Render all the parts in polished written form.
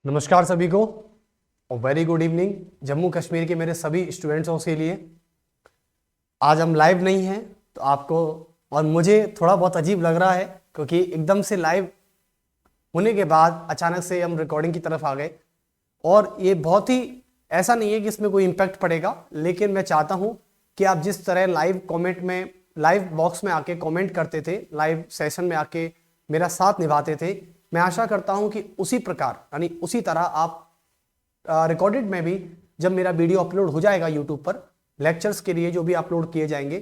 नमस्कार सभी को और very good evening Jammu Kashmir के मेरे सभी स्टूडेंट्सों के लिए। आज हम लाइव नहीं हैं तो आपको और मुझे थोड़ा बहुत अजीब लग रहा है क्योंकि एकदम से लाइव होने के बाद अचानक से हम रिकॉर्डिंग की तरफ आ गए और ये बहुत ही ऐसा नहीं है कि इसमें कोई इम्पैक्ट पड़ेगा, लेकिन मैं चाहता हूँ कि आप जिस तरह लाइव कॉमेंट में लाइव बॉक्स में आके कॉमेंट करते थे, लाइव सेशन में आके मेरा साथ निभाते थे, मैं आशा करता हूं कि उसी प्रकार यानी उसी तरह आप रिकॉर्डेड में भी जब मेरा वीडियो अपलोड हो जाएगा यूट्यूब पर लेक्चर्स के लिए जो भी अपलोड किए जाएंगे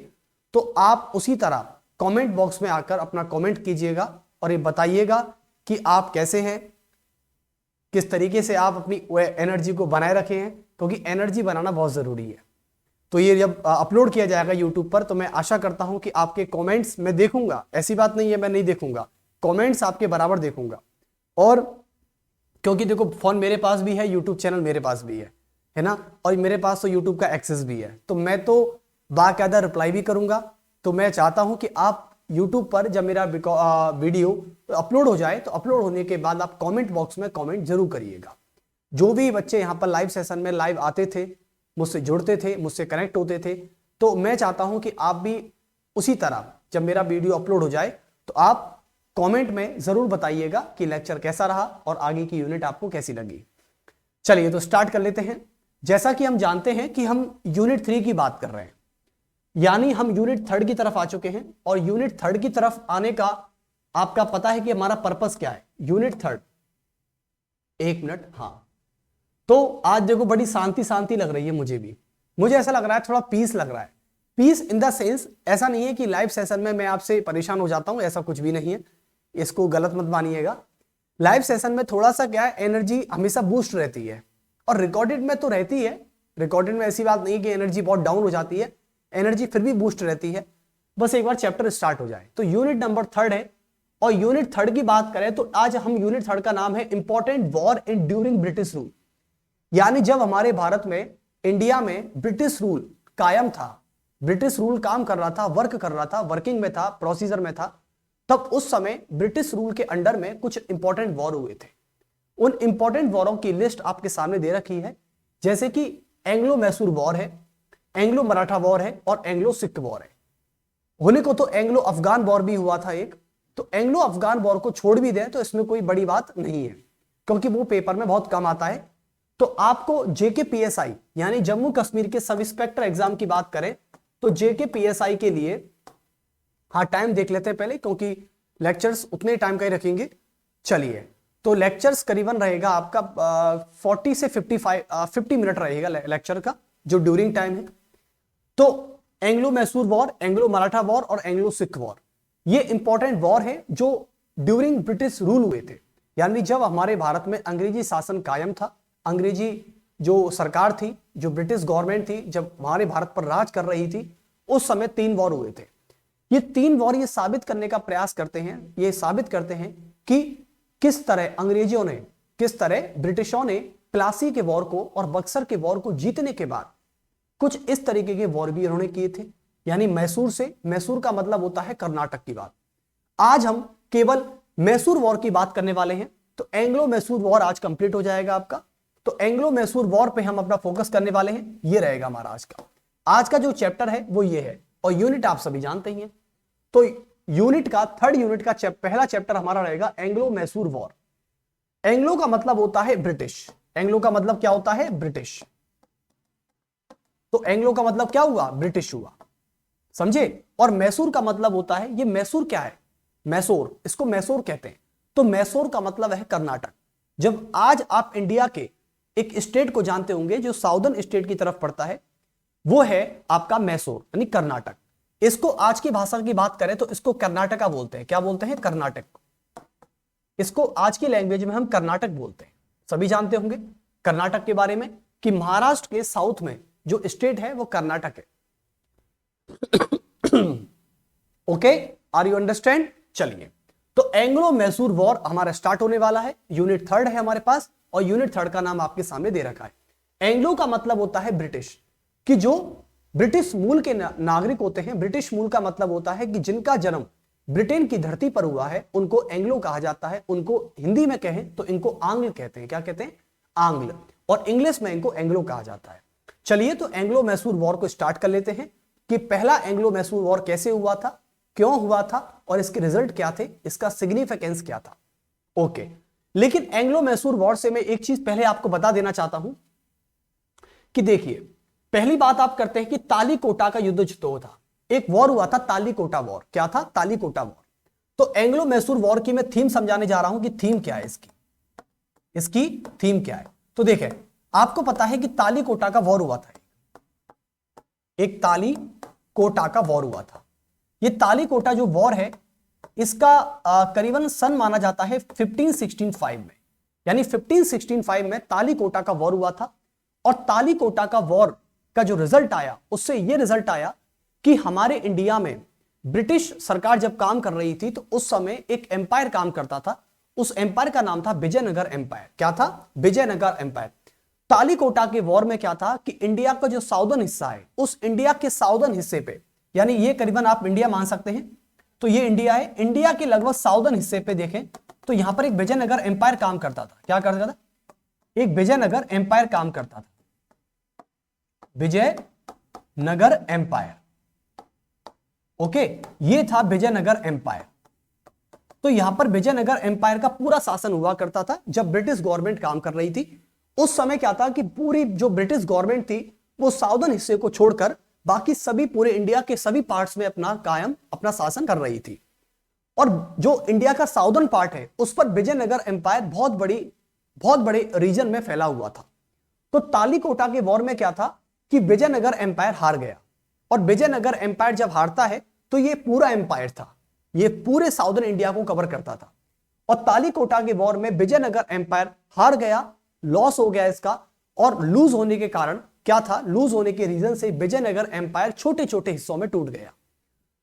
तो आप उसी तरह कमेंट बॉक्स में आकर अपना कमेंट कीजिएगा और ये बताइएगा कि आप कैसे हैं, किस तरीके से आप अपनी एनर्जी को बनाए रखे हैं, क्योंकि एनर्जी बनाना बहुत जरूरी है। तो ये जब अपलोड किया जाएगा यूट्यूब पर तो मैं आशा करता हूं कि आपके कमेंट्स मैं देखूंगा, ऐसी बात नहीं है मैं नहीं देखूंगा, कमेंट्स आपके बराबर देखूंगा। और क्योंकि देखो फोन मेरे पास भी है, यूट्यूब चैनल मेरे पास भी है ना, और मेरे पास तो यूट्यूब का एक्सेस भी है, तो मैं तो बाकायदा रिप्लाई भी करूंगा। तो मैं चाहता हूं कि आप यूट्यूब पर जब मेरा वीडियो अपलोड हो जाए तो अपलोड होने के बाद आप कमेंट बॉक्स में कमेंट जरूर करिएगा। जो भी बच्चे यहाँ पर लाइव सेशन में लाइव आते थे, मुझसे जुड़ते थे, मुझसे कनेक्ट होते थे, तो मैं चाहता हूं कि आप भी उसी तरह जब मेरा वीडियो अपलोड हो जाए तो आप कमेंट में जरूर बताइएगा कि लेक्चर कैसा रहा और आगे की यूनिट आपको कैसी लगी। चलिए तो स्टार्ट कर लेते हैं। जैसा कि हम जानते हैं कि हम यूनिट 3 की बात कर रहे हैं, यानी हम यूनिट 3 की तरफ आ चुके हैं। और यूनिट 3 की तरफ आने का आपका पता है कि हमारा पर्पस क्या है। यूनिट 3 एक मिनट, हाँ, तो आज देखो बड़ी शांति शांति लग रही है, मुझे ऐसा लग रहा है थोड़ा पीस लग रहा है। पीस इन द सेंस, ऐसा नहीं है कि लाइव सेशन में मैं आपसे परेशान हो जाता हूं, ऐसा कुछ भी नहीं है, इसको गलत मत मानिएगा। लाइव सेशन में थोड़ा सा क्या है, एनर्जी हमेशा बूस्ट रहती है और रिकॉर्डेड में तो रहती है। रिकॉर्डेड में ऐसी बात नहीं कि एनर्जी बहुत डाउन हो जाती है, एनर्जी फिर भी बूस्ट रहती है, बस एक बार चैप्टर स्टार्ट हो जाए। तो यूनिट नंबर 3 है और यूनिट 3 की बात करें तो आज हम यूनिट 3 का नाम है important war in during British rule. यानी जब हमारे भारत में, इंडिया में ब्रिटिश रूल कायम था, ब्रिटिश रूल काम कर रहा था, वर्क कर रहा था, वर्किंग में था, प्रोसीजर में था, तब उस समय ब्रिटिश रूल के अंडर में कुछ इंपॉर्टेंट वॉर हुए थे। उन इंपॉर्टेंट वॉरों की लिस्ट आपके सामने दे रखी है, जैसे कि एंग्लो मैसूर वॉर है, एंग्लो मराठा वॉर है और एंग्लो सिख वॉर है। होने को तो एंग्लो अफगान वॉर भी हुआ था एक, तो एंग्लो अफगान वॉर को छोड़ भी दें तो इसमें कोई बड़ी बात नहीं है क्योंकि वो पेपर में बहुत कम आता है। तो आपको जेके पीएसआई यानी जम्मू कश्मीर के सब इंस्पेक्टर एग्जाम की बात करें तो जेके पीएसआई के लिए, हाँ टाइम देख लेते हैं पहले क्योंकि लेक्चर्स उतने टाइम का ही रखेंगे। चलिए तो लेक्चर्स करीबन रहेगा आपका 40 से 50 मिनट रहेगा लेक्चर का जो ड्यूरिंग टाइम है। तो Anglo Mysore war, Anglo Maratha war और एंग्लो सिख वॉर, ये इंपॉर्टेंट वॉर है जो ड्यूरिंग ब्रिटिश रूल हुए थे। यानी जब हमारे भारत में अंग्रेजी शासन कायम था, अंग्रेजी जो सरकार थी, जो ब्रिटिश गवर्नमेंट थी, जब हमारे भारत पर राज कर रही थी, उस समय 3 वॉर हुए थे। ये 3 वॉर ये साबित करने का प्रयास करते हैं, ये साबित करते हैं कि किस तरह अंग्रेजों ने, किस तरह ब्रिटिशों ने प्लासी के वॉर को और बक्सर के वॉर को जीतने के बाद कुछ इस तरीके के वॉर भी उन्होंने किए थे। यानी मैसूर से, मैसूर का मतलब होता है कर्नाटक की बात। आज हम केवल मैसूर वॉर की बात करने वाले हैं, तो एंग्लो मैसूर वॉर आज कंप्लीट हो जाएगा आपका। तो एंग्लो मैसूर वॉर पे हम अपना फोकस करने वाले हैं, ये रहेगा हमारा आज का जो चैप्टर है वो ये है। और यूनिट आप सभी जानते ही हैं, तो यूनिट का 3rd यूनिट का पहला चैप्टर हमारा रहेगा एंग्लो मैसूर वॉर। एंग्लो का मतलब होता है ब्रिटिश, एंग्लो का मतलब क्या होता है, ब्रिटिश। तो एंग्लो का मतलब क्या हुआ, ब्रिटिश हुआ, समझे। और मैसूर का मतलब होता है, ये मैसूर क्या है, मैसूर, इसको मैसूर कहते हैं। तो मैसूर का मतलब है कर्नाटक। जब आज आप इंडिया के एक स्टेट को जानते होंगे जो साउदर्न स्टेट की तरफ पड़ता है, वो है आपका मैसूर यानी कर्नाटक। इसको आज की भाषा की बात करें तो इसको कर्नाटका बोलते हैं। क्या बोलते हैं, कर्नाटक। इसको आज की लैंग्वेज में हम कर्नाटक बोलते हैं। सभी जानते होंगे कर्नाटक के बारे में कि महाराष्ट्र के साउथ में जो स्टेट है वो कर्नाटक है। Okay, are you understand. चलिए तो एंग्लो मैसूर वॉर हमारा स्टार्ट होने वाला है। यूनिट 3 है हमारे पास और यूनिट 3 का नाम आपके सामने दे रखा है। एंग्लो का मतलब होता है ब्रिटिश, कि जो ब्रिटिश मूल के नागरिक होते हैं। ब्रिटिश मूल का मतलब होता है कि जिनका जन्म ब्रिटेन की धरती पर हुआ है उनको एंग्लो कहा जाता है। उनको हिंदी में कहें तो इनको आंग्ल कहते हैं। क्या कहते हैं? आंग्ल। और इंग्लिश में इनको एंग्लो कहा जाता है। चलिए तो एंग्लो मैसूर वॉर को स्टार्ट कर लेते हैं कि पहला एंग्लो मैसूर वॉर कैसे हुआ था, क्यों हुआ था और इसके रिजल्ट क्या थे, इसका सिग्निफिकेंस क्या था। ओके, लेकिन एंग्लो मैसूर वॉर से मैं एक चीज पहले आपको बता देना चाहता हूं कि देखिए, पहली बात आप करते हैं कि तालीकोटा का युद्ध जो था, एक वॉर हुआ था तालीकोटा वॉर। क्या था? तालीकोटा वॉर। तो एंग्लो मैसूर वॉर की मैं थीम समझाने जा रहा हूं कि थीम क्या है इसकी थीम क्या है। तो देखें, आपको पता है कि तालीकोटा का वॉर हुआ था, एक तालीकोटा का वॉर हुआ था। ये तालीकोटा जो वॉर है इसका करीबन सन माना जाता है 1565 में, यानी 1565 में तालीकोटा का वॉर हुआ था। और तालीकोटा का वॉर का जो रिजल्ट आया उससे यह रिजल्ट आया कि हमारे इंडिया में ब्रिटिश सरकार जब काम कर रही थी तो उस समय एक एम्पायर काम करता था। उस एम्पायर का नाम था विजयनगर एम्पायर। क्या था? विजयनगर एम्पायर। तालीकोटा के वॉर में क्या था कि इंडिया का जो साउदर्न हिस्सा है, उस इंडिया के साउदर्न हिस्से पे, यानी ये करीबन आप इंडिया मान सकते हैं, तो ये इंडिया है, इंडिया के लगभग साउदर्न हिस्से पे देखें तो यहां पर एक विजयनगर एम्पायर काम करता था। क्या करता था? एक विजयनगर एम्पायर काम करता था, विजयनगर एम्पायर। ओके, ये था विजयनगर एम्पायर। तो यहां पर विजयनगर एम्पायर का पूरा शासन हुआ करता था जब ब्रिटिश गवर्नमेंट काम कर रही थी। उस समय क्या था कि पूरी जो ब्रिटिश गवर्नमेंट थी वो साउदर्न हिस्से को छोड़कर बाकी सभी पूरे इंडिया के सभी पार्ट्स में अपना शासन कर रही थी। और जो इंडिया का साउदर्न पार्ट है उस पर विजयनगर एम्पायर बहुत बड़े रीजन में फैला हुआ था। तो तालीकोटा के वॉर में क्या था कि विजयनगर एम्पायर हार गया। और विजयनगर एम्पायर जब हारता है तो ये पूरा एम्पायर था, ये पूरे साउदर्न इंडिया को कवर करता था। और तालीकोटा के वॉर में विजयनगर एम्पायर हार गया, लॉस हो गया इसका। और लूज होने के कारण क्या था? लूज होने के रीजन से विजयनगर एम्पायर छोटे छोटे हिस्सों में टूट गया।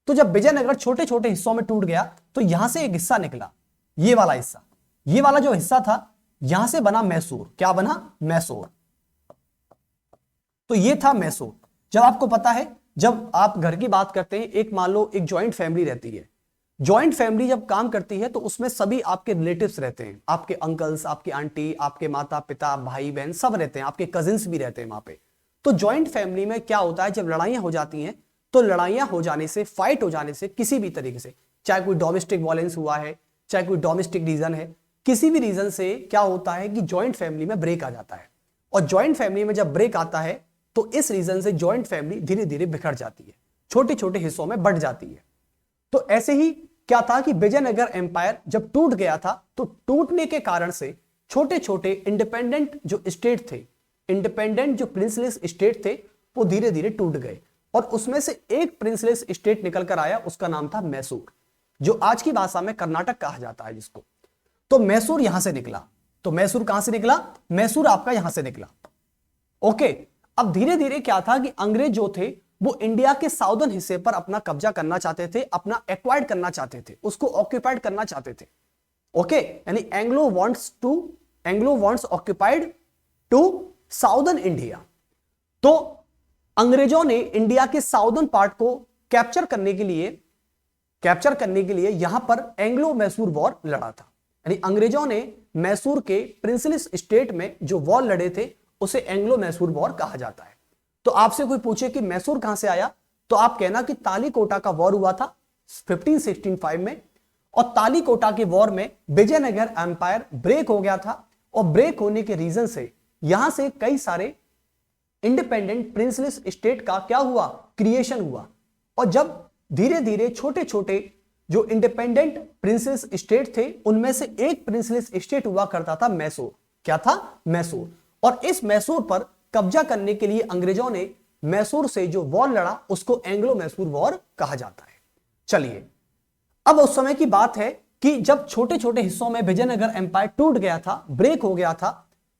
तो जब विजयनगर छोटे छोटे हिस्सों में टूट गया तो यहां से एक हिस्सा निकला, ये वाला हिस्सा, ये वाला जो हिस्सा था यहां से बना मैसूर। क्या बना? मैसूर। तो ये था मैसूर। जब आपको पता है, जब आप घर की बात करते हैं, एक मान लो एक ज्वाइंट फैमिली रहती है, ज्वाइंट फैमिली जब काम करती है तो उसमें सभी आपके रिलेटिव्स रहते हैं, आपके अंकल्स, आपकी आंटी, आपके माता पिता, भाई बहन सब रहते हैं, आपके कजिन्स भी रहते हैं वहां पे। तो ज्वाइंट फैमिली में क्या होता है, जब लड़ाइयां हो जाती हैं तो लड़ाइयां हो जाने से, फाइट हो जाने से, किसी भी तरीके से, चाहे कोई डोमेस्टिक वायलेंस हुआ है, चाहे कोई डोमेस्टिक रीजन है, किसी भी रीजन से क्या होता है कि ज्वाइंट फैमिली में ब्रेक आ जाता है। और ज्वाइंट फैमिली में जब ब्रेक आता है तो इस रीजन से ज्वाइंट फैमिली धीरे धीरे बिखर जाती है, छोटे छोटे हिस्सों में बढ़ जाती है। तो ऐसे ही क्या था कि विजयनगर एम्पायर जब टूट गया था तो टूटने के कारण से छोटे छोटे इंडिपेंडेंट जो स्टेट थे, इंडिपेंडेंट जो प्रिंसलेस स्टेट थे, वो धीरे धीरे टूट गए। और उसमें से एक प्रिंसलेस स्टेट निकल कर आया, उसका नाम था मैसूर, जो आज की भाषा में कर्नाटक कहा जाता है जिसको। तो मैसूर यहां से निकला। तो मैसूर कहां से निकला? मैसूर आपका यहां से निकला। ओके, अब धीरे धीरे क्या था कि अंग्रेज जो थे वो इंडिया के साउदर्न हिस्से पर अपना कब्जा करना चाहते थे, अपना एक्वायर्ड करना चाहते थे, उसको ऑक्यूपाइड करना चाहते थे। ओके, यानी Anglo wants occupied to southern India. तो अंग्रेजों ने इंडिया के साउदर्न पार्ट को कैप्चर करने के लिए यहां पर एंग्लो मैसूर वॉर लड़ा था। यानी अंग्रेजों ने मैसूर के प्रिंसलेस स्टेट में जो वॉर लड़े थे उसे एंग्लो मैसूर वॉर कहा जाता है। तो आपसे कोई पूछे कि मैसूर कहां से आया तो आप कहना कि तालीकोटा का वॉर हुआ था 1565 में। और तालीकोटा के वॉर में विजयनगर एम्पायर ब्रेक हो गया था। और ब्रेक होने के रीजन से यहां से कई सारे इंडिपेंडेंट प्रिंसलेस स्टेट का क्या हुआ? क्रिएशन हुआ। और जब धीरे धीरे छोटे छोटे जो इंडिपेंडेंट प्रिंसलेस स्टेट थे उनमें से एक प्रिंसलेस स्टेट हुआ करता था मैसूर। क्या था? मैसूर। और इस मैसूर पर कब्जा करने के लिए अंग्रेजों ने मैसूर से जो वॉर लड़ा उसको एंग्लो मैसूर वॉर कहा जाता है। चलिए, अब उस समय की बात है कि जब छोटे छोटे हिस्सों में विजयनगर एम्पायर टूट गया था, ब्रेक हो गया था,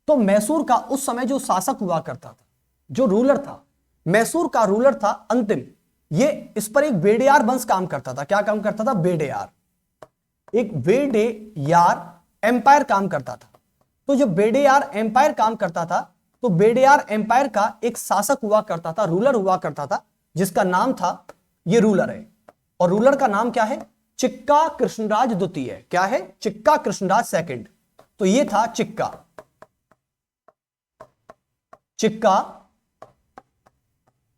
तो मैसूर का उस समय जो शासक हुआ करता था, जो रूलर था, मैसूर का रूलर था अंतिम। ये इस पर एक वेडेयार वंश काम करता था। क्या काम करता था? वेडेयार। एक वेडेयार एम्पायर काम करता था। तो जब वेडेयार एम्पायर काम करता था तो वेडेयार एम्पायर का एक शासक हुआ करता था, रूलर हुआ करता था, जिसका नाम था, ये रूलर है और रूलर का नाम क्या है? चिक्का कृष्णराज द्वितीय। क्या है? चिक्का कृष्णराज सेकंड। तो ये था चिक्का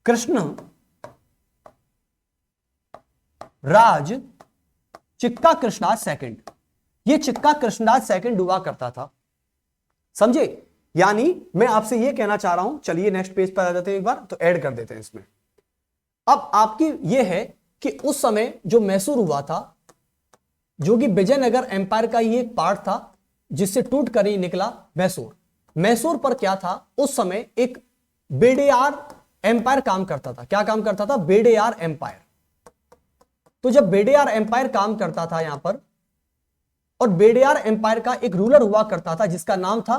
कृष्ण राज, चिक्का कृष्णराज सेकंड। ये चिक्का कृष्णराज सेकंड हुआ करता था, समझे? यानी मैं आपसे ये कहना चाह रहा हूं, चलिए नेक्स्ट पेज पर आ जाते हैं, एक बार तो ऐड कर देते हैं इसमें। अब आपकी ये है कि उस समय जो मैसूर हुआ था, जो कि विजयनगर एम्पायर का ही एक पार्ट था, जिससे टूट कर ही निकला मैसूर। मैसूर पर क्या था? उस समय एक बेडेयार एम्पायर काम करता था। क्या काम करता था? बेडेयार एम्पायर। तो जब बेडेयार एम्पायर काम करता था यहां पर, और बेडेयार एम्पायर का एक रूलर हुआ करता था जिसका नाम था,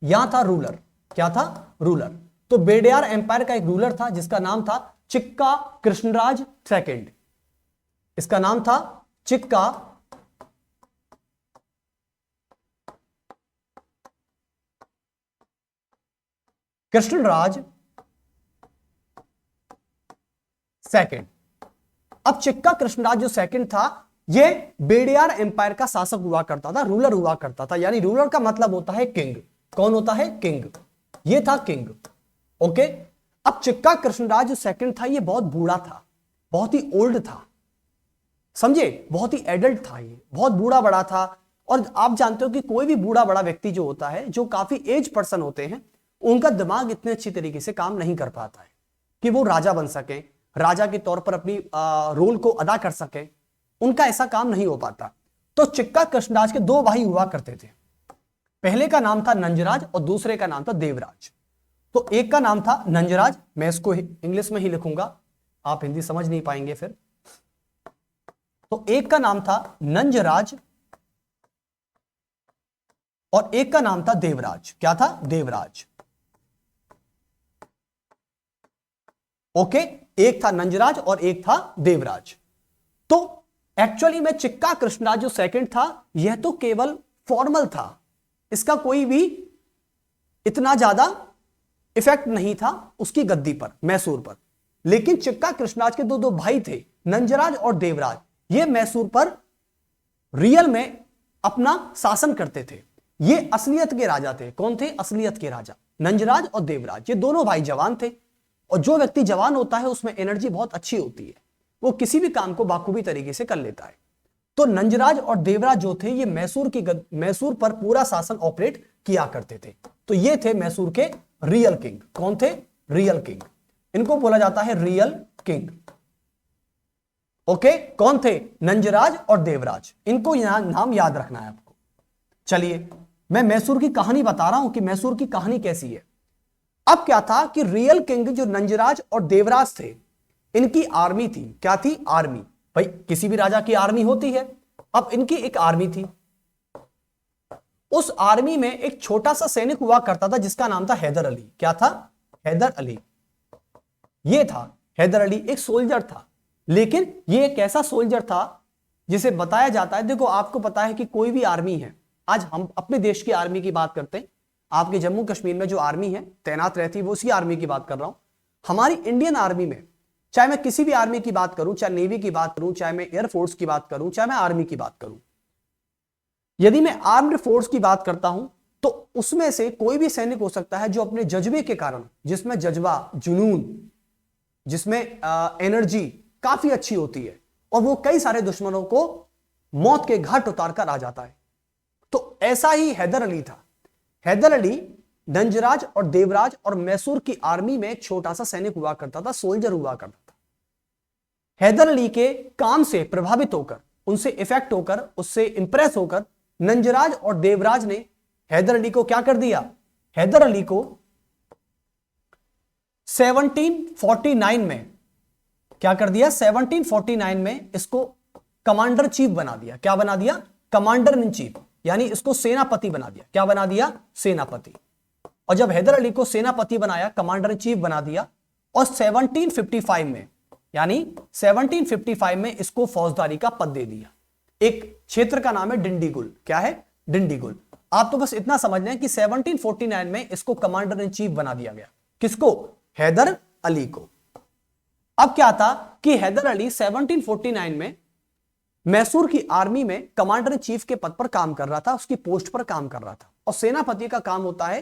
यहां था रूलर। क्या था? रूलर। तो बेडेयार एम्पायर का एक रूलर था जिसका नाम था चिक्का कृष्णराज सेकंड। इसका नाम था चिक्का कृष्णराज सेकंड। अब चिक्का कृष्णराज जो सेकंड था, यह बेडेयार एम्पायर का शासक हुआ करता था, रूलर हुआ करता था। यानी रूलर का मतलब होता है किंग। कौन होता है? किंग। ये था किंग। ओके। अब चिक्का कृष्णराज जो सेकंड था, यह बहुत बूढ़ा था, बहुत ही ओल्ड था, समझे? बहुत ही एडल्ट था, ये बहुत बूढ़ा बड़ा था। और आप जानते हो कि कोई भी बूढ़ा बड़ा व्यक्ति जो होता है, जो काफी एज पर्सन होते हैं, उनका दिमाग इतने अच्छी तरीके से काम नहीं कर पाता है कि वो राजा बन सके, राजा के तौर पर अपनी रोल को अदा कर सके। उनका ऐसा काम नहीं हो पाता। तो चिक्का कृष्णराज के दो भाई हुआ करते थे। पहले का नाम था नंजराज और दूसरे का नाम था देवराज। तो एक का नाम था नंजराज, मैं इसको इंग्लिश में ही लिखूंगा, आप हिंदी समझ नहीं पाएंगे फिर। तो एक का नाम था नंजराज और एक का नाम था देवराज। क्या था? देवराज। ओके। एक था नंजराज और एक था देवराज। तो एक्चुअली में चिक्का कृष्णराज जो सेकंड था, यह तो केवल फॉर्मल था, इसका कोई भी इतना ज्यादा इफेक्ट नहीं था उसकी गद्दी पर, मैसूर पर। लेकिन चिक्का कृष्णराज के दो भाई थे, नंजराज और देवराज, ये मैसूर पर रियल में अपना शासन करते थे। ये असलियत के राजा थे। कौन थे? असलियत के राजा। नंजराज और देवराज, ये दोनों भाई जवान थे। और जो व्यक्ति जवान होता है उसमें एनर्जी बहुत अच्छी होती है, वो किसी भी काम को बाखूबी तरीके से कर लेता है। तो नंजराज और देवराज जो थे, ये मैसूर पर पूरा शासन ऑपरेट किया करते थे। तो ये थे मैसूर के रियल किंग। कौन थे? Real king. इनको बोला जाता है रियल किंग। ओके। कौन थे? नंजराज और देवराज। इनको यहां नाम याद रखना है आपको। चलिए, मैं मैसूर की कहानी बता रहा हूं कि मैसूर की कहानी कैसी है। अब क्या था कि रियल किंग जो नंजराज और देवराज थे, इनकी आर्मी थी। क्या थी? आर्मी। भाई किसी भी राजा की आर्मी होती है। अब इनकी एक आर्मी थी। उस आर्मी में एक छोटा सा सैनिक हुआ करता था जिसका नाम था हैदर अली। क्या था? हैदर अली। ये था हैदर अली, एक सोल्जर था। लेकिन ये एक ऐसा सोल्जर था जिसे बताया जाता है, देखो आपको पता है कि कोई भी आर्मी है, आज हम अपने देश की आर्मी की बात करते हैं, आपके जम्मू कश्मीर में जो आर्मी है तैनात रहती है, वो उसी आर्मी की बात कर रहा हूं। हमारी इंडियन आर्मी में, चाहे मैं किसी भी आर्मी की बात करूं, चाहे नेवी की बात करूं, चाहे मैं एयरफोर्स की बात करूं, चाहे मैं आर्मी की बात करूं, यदि मैं आर्म्ड फोर्स की बात करता हूं तो उसमें से कोई भी सैनिक हो सकता है जो अपने जज्बे के कारण, जिसमें जज्बा, जुनून, जिसमें एनर्जी काफी अच्छी होती है, और वो कई सारे दुश्मनों को मौत के घाट उतार कर आ जाता है। तो ऐसा ही हैदर अली था। हैदर अली नंजराज और देवराज और मैसूर की आर्मी में एक छोटा सा सैनिक हुआ करता था, सोल्जर हुआ करता था। हैदर अली के काम से प्रभावित होकर, उनसे इफेक्ट होकर, उससे इंप्रेस होकर नंजराज और देवराज ने हैदर अली को क्या कर दिया? हैदर अली को 1749 में क्या कर दिया? 1749 में इसको कमांडर चीफ बना दिया। क्या बना दिया? कमांडर इन चीफ, यानी इसको सेनापति बना दिया। क्या बना दिया? सेनापति। और जब हैदर अली को सेनापति बनाया, कमांडर इन चीफ बना दिया, और 1755 में, यानी 1755 में इसको फौजदारी का पद दे दिया। एक क्षेत्र का नाम है डिंडीगुल। क्या है? डिंडीगुल। आप तो बस इतना समझ लें कि 1749 में इसको कमांडर इन चीफ बना दिया गया। किसको? हैदर अली को। अब क्या था कि हैदर अली 1749 में मैसूर की आर्मी में कमांडर इन चीफ के पद पर काम कर रहा था, उसकी पोस्ट पर काम कर रहा था। और सेनापति का काम होता है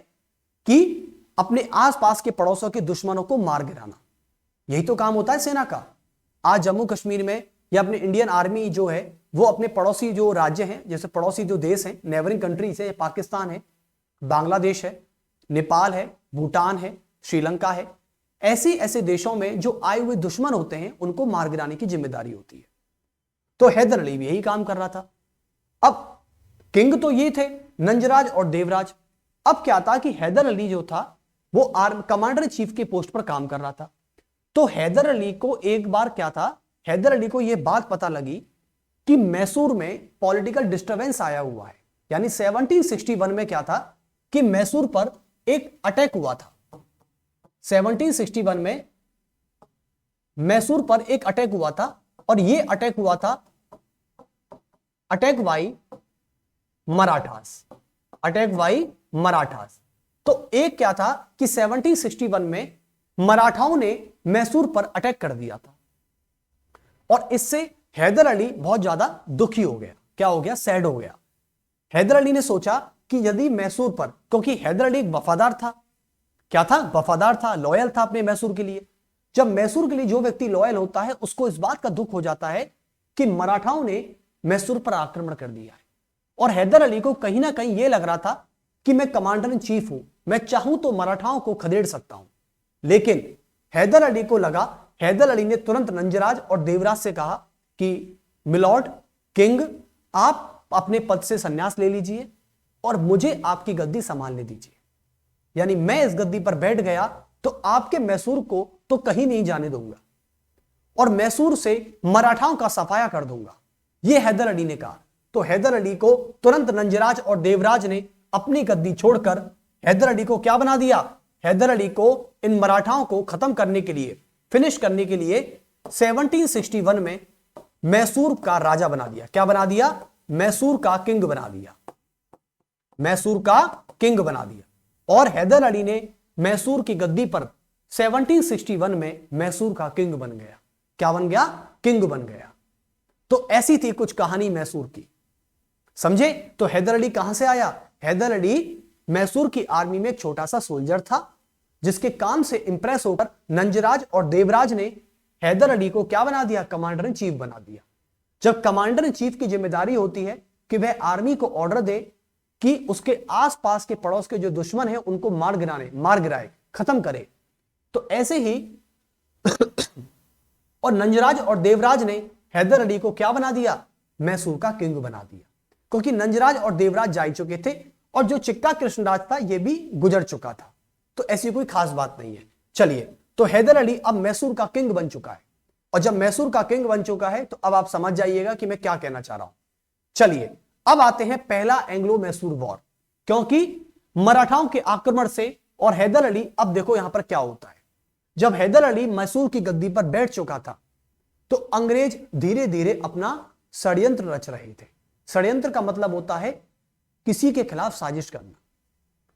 कि अपने आसपास के पड़ोसों के दुश्मनों को मार गिराना, यही तो काम होता है सेना का। आज जम्मू कश्मीर में या अपने इंडियन आर्मी जो है वो अपने पड़ोसी जो राज्य हैं, जैसे पड़ोसी जो देश हैं, नेबरिंग कंट्रीज है, पाकिस्तान है, बांग्लादेश है, नेपाल है, भूटान है, श्रीलंका है, ऐसे देशों में जो आए हुए दुश्मन होते हैं उनको मार गिराने की जिम्मेदारी होती है। तो हैदर अली भी यही काम कर रहा था। अब किंग तो ये थे नंजराज और देवराज। अब क्या था कि हैदर अली जो था वो कमांडर इन चीफ के पोस्ट पर काम कर रहा था। तो हैदर अली को एक बार क्या था, हैदर अली को यह बात पता लगी कि मैसूर में पॉलिटिकल डिस्टरबेंस आया हुआ है। यानी 1761 में क्या था कि मैसूर पर एक अटैक हुआ था। 1761 में मैसूर पर एक अटैक हुआ था और यह अटैक हुआ था attack by Marathas, attack by Marathas. तो एक क्या था कि 1761 में मराठाओं ने मैसूर पर अटैक कर दिया था और इससे हैदर अली बहुत ज्यादा दुखी हो गया। क्या हो गया? सैड हो गया। हैदर अली ने सोचा कि यदि मैसूर पर, क्योंकि हैदर अली एक वफादार था, क्या था? वफादार था, लॉयल था अपने मैसूर के लिए। जब मैसूर के लिए जो व्यक्ति लॉयल होता है उसको इस बात का दुख हो जाता है कि मराठाओं ने मैसूर पर आक्रमण कर दिया है। और हैदर अली को कहीं ना कहीं यह लग रहा था कि मैं कमांडर इन चीफ हूं, मैं चाहूं तो मराठाओं को खदेड़ सकता हूं। लेकिन हैदर अली को लगा, हैदर अली ने तुरंत नंजराज और देवराज से कहा कि मिलॉर्ड किंग, आप अपने पद से संन्यास ले लीजिए और मुझे आपकी गद्दी संभालने दीजिए। यानी मैं इस गद्दी पर बैठ गया तो आपके मैसूर को तो कहीं नहीं जाने दूंगा और मैसूर से मराठाओं का सफाया कर दूंगा, यह हैदर अली ने कहा। तो हैदर अली को तुरंत नंजराज और देवराज ने अपनी गद्दी छोड़कर हैदर अली को क्या बना दिया? हैदर अली को इन मराठाओं को खत्म करने के लिए, फिनिश करने के लिए 1761 में मैसूर का राजा बना दिया। क्या बना दिया? मैसूर का किंग बना दिया, मैसूर का किंग बना दिया। और हैदर अली ने मैसूर की गद्दी पर 1761 में मैसूर का किंग बन गया। क्या बन गया? किंग बन गया। तो ऐसी थी कुछ कहानी मैसूर की, समझे? तो हैदर अली कहां से आया? हैदर अली मैसूर की आर्मी में एक छोटा सा सोल्जर था जिसके काम से इंप्रेस होकर नंजराज और देवराज ने हैदर अली को क्या बना दिया? कमांडर इन चीफ बना दिया। जब कमांडर इन चीफ की जिम्मेदारी होती है कि वह आर्मी को ऑर्डर दे कि उसके आसपास के पड़ोस के जो दुश्मन है उनको मार गिराए, खत्म करे, तो ऐसे ही और नंजराज और देवराज ने हैदर अली को क्या बना दिया? मैसूर का किंग बना दिया। क्योंकि नंजराज और देवराज जा चुके थे और जो चिक्का कृष्णराज था यह भी गुजर चुका था, तो ऐसी कोई खास बात नहीं है। चलिए, तो हैदर अली अब मैसूर का किंग बन चुका है और जब मैसूर का किंग बन चुका है तो अब आप समझ जाइएगा कि मैं क्या कहना चाह रहा हूं। चलिए, अब आते हैं पहला एंग्लो मैसूर वॉर, क्योंकि मराठाओं के आक्रमण से और हैदर अली, अब देखो यहां पर क्या होता है। जब हैदर अली मैसूर की गद्दी पर बैठ चुका था तो अंग्रेज धीरे धीरे अपना षड्यंत्र रच रहे थे। षड्यंत्र का मतलब होता है किसी के खिलाफ साजिश करना,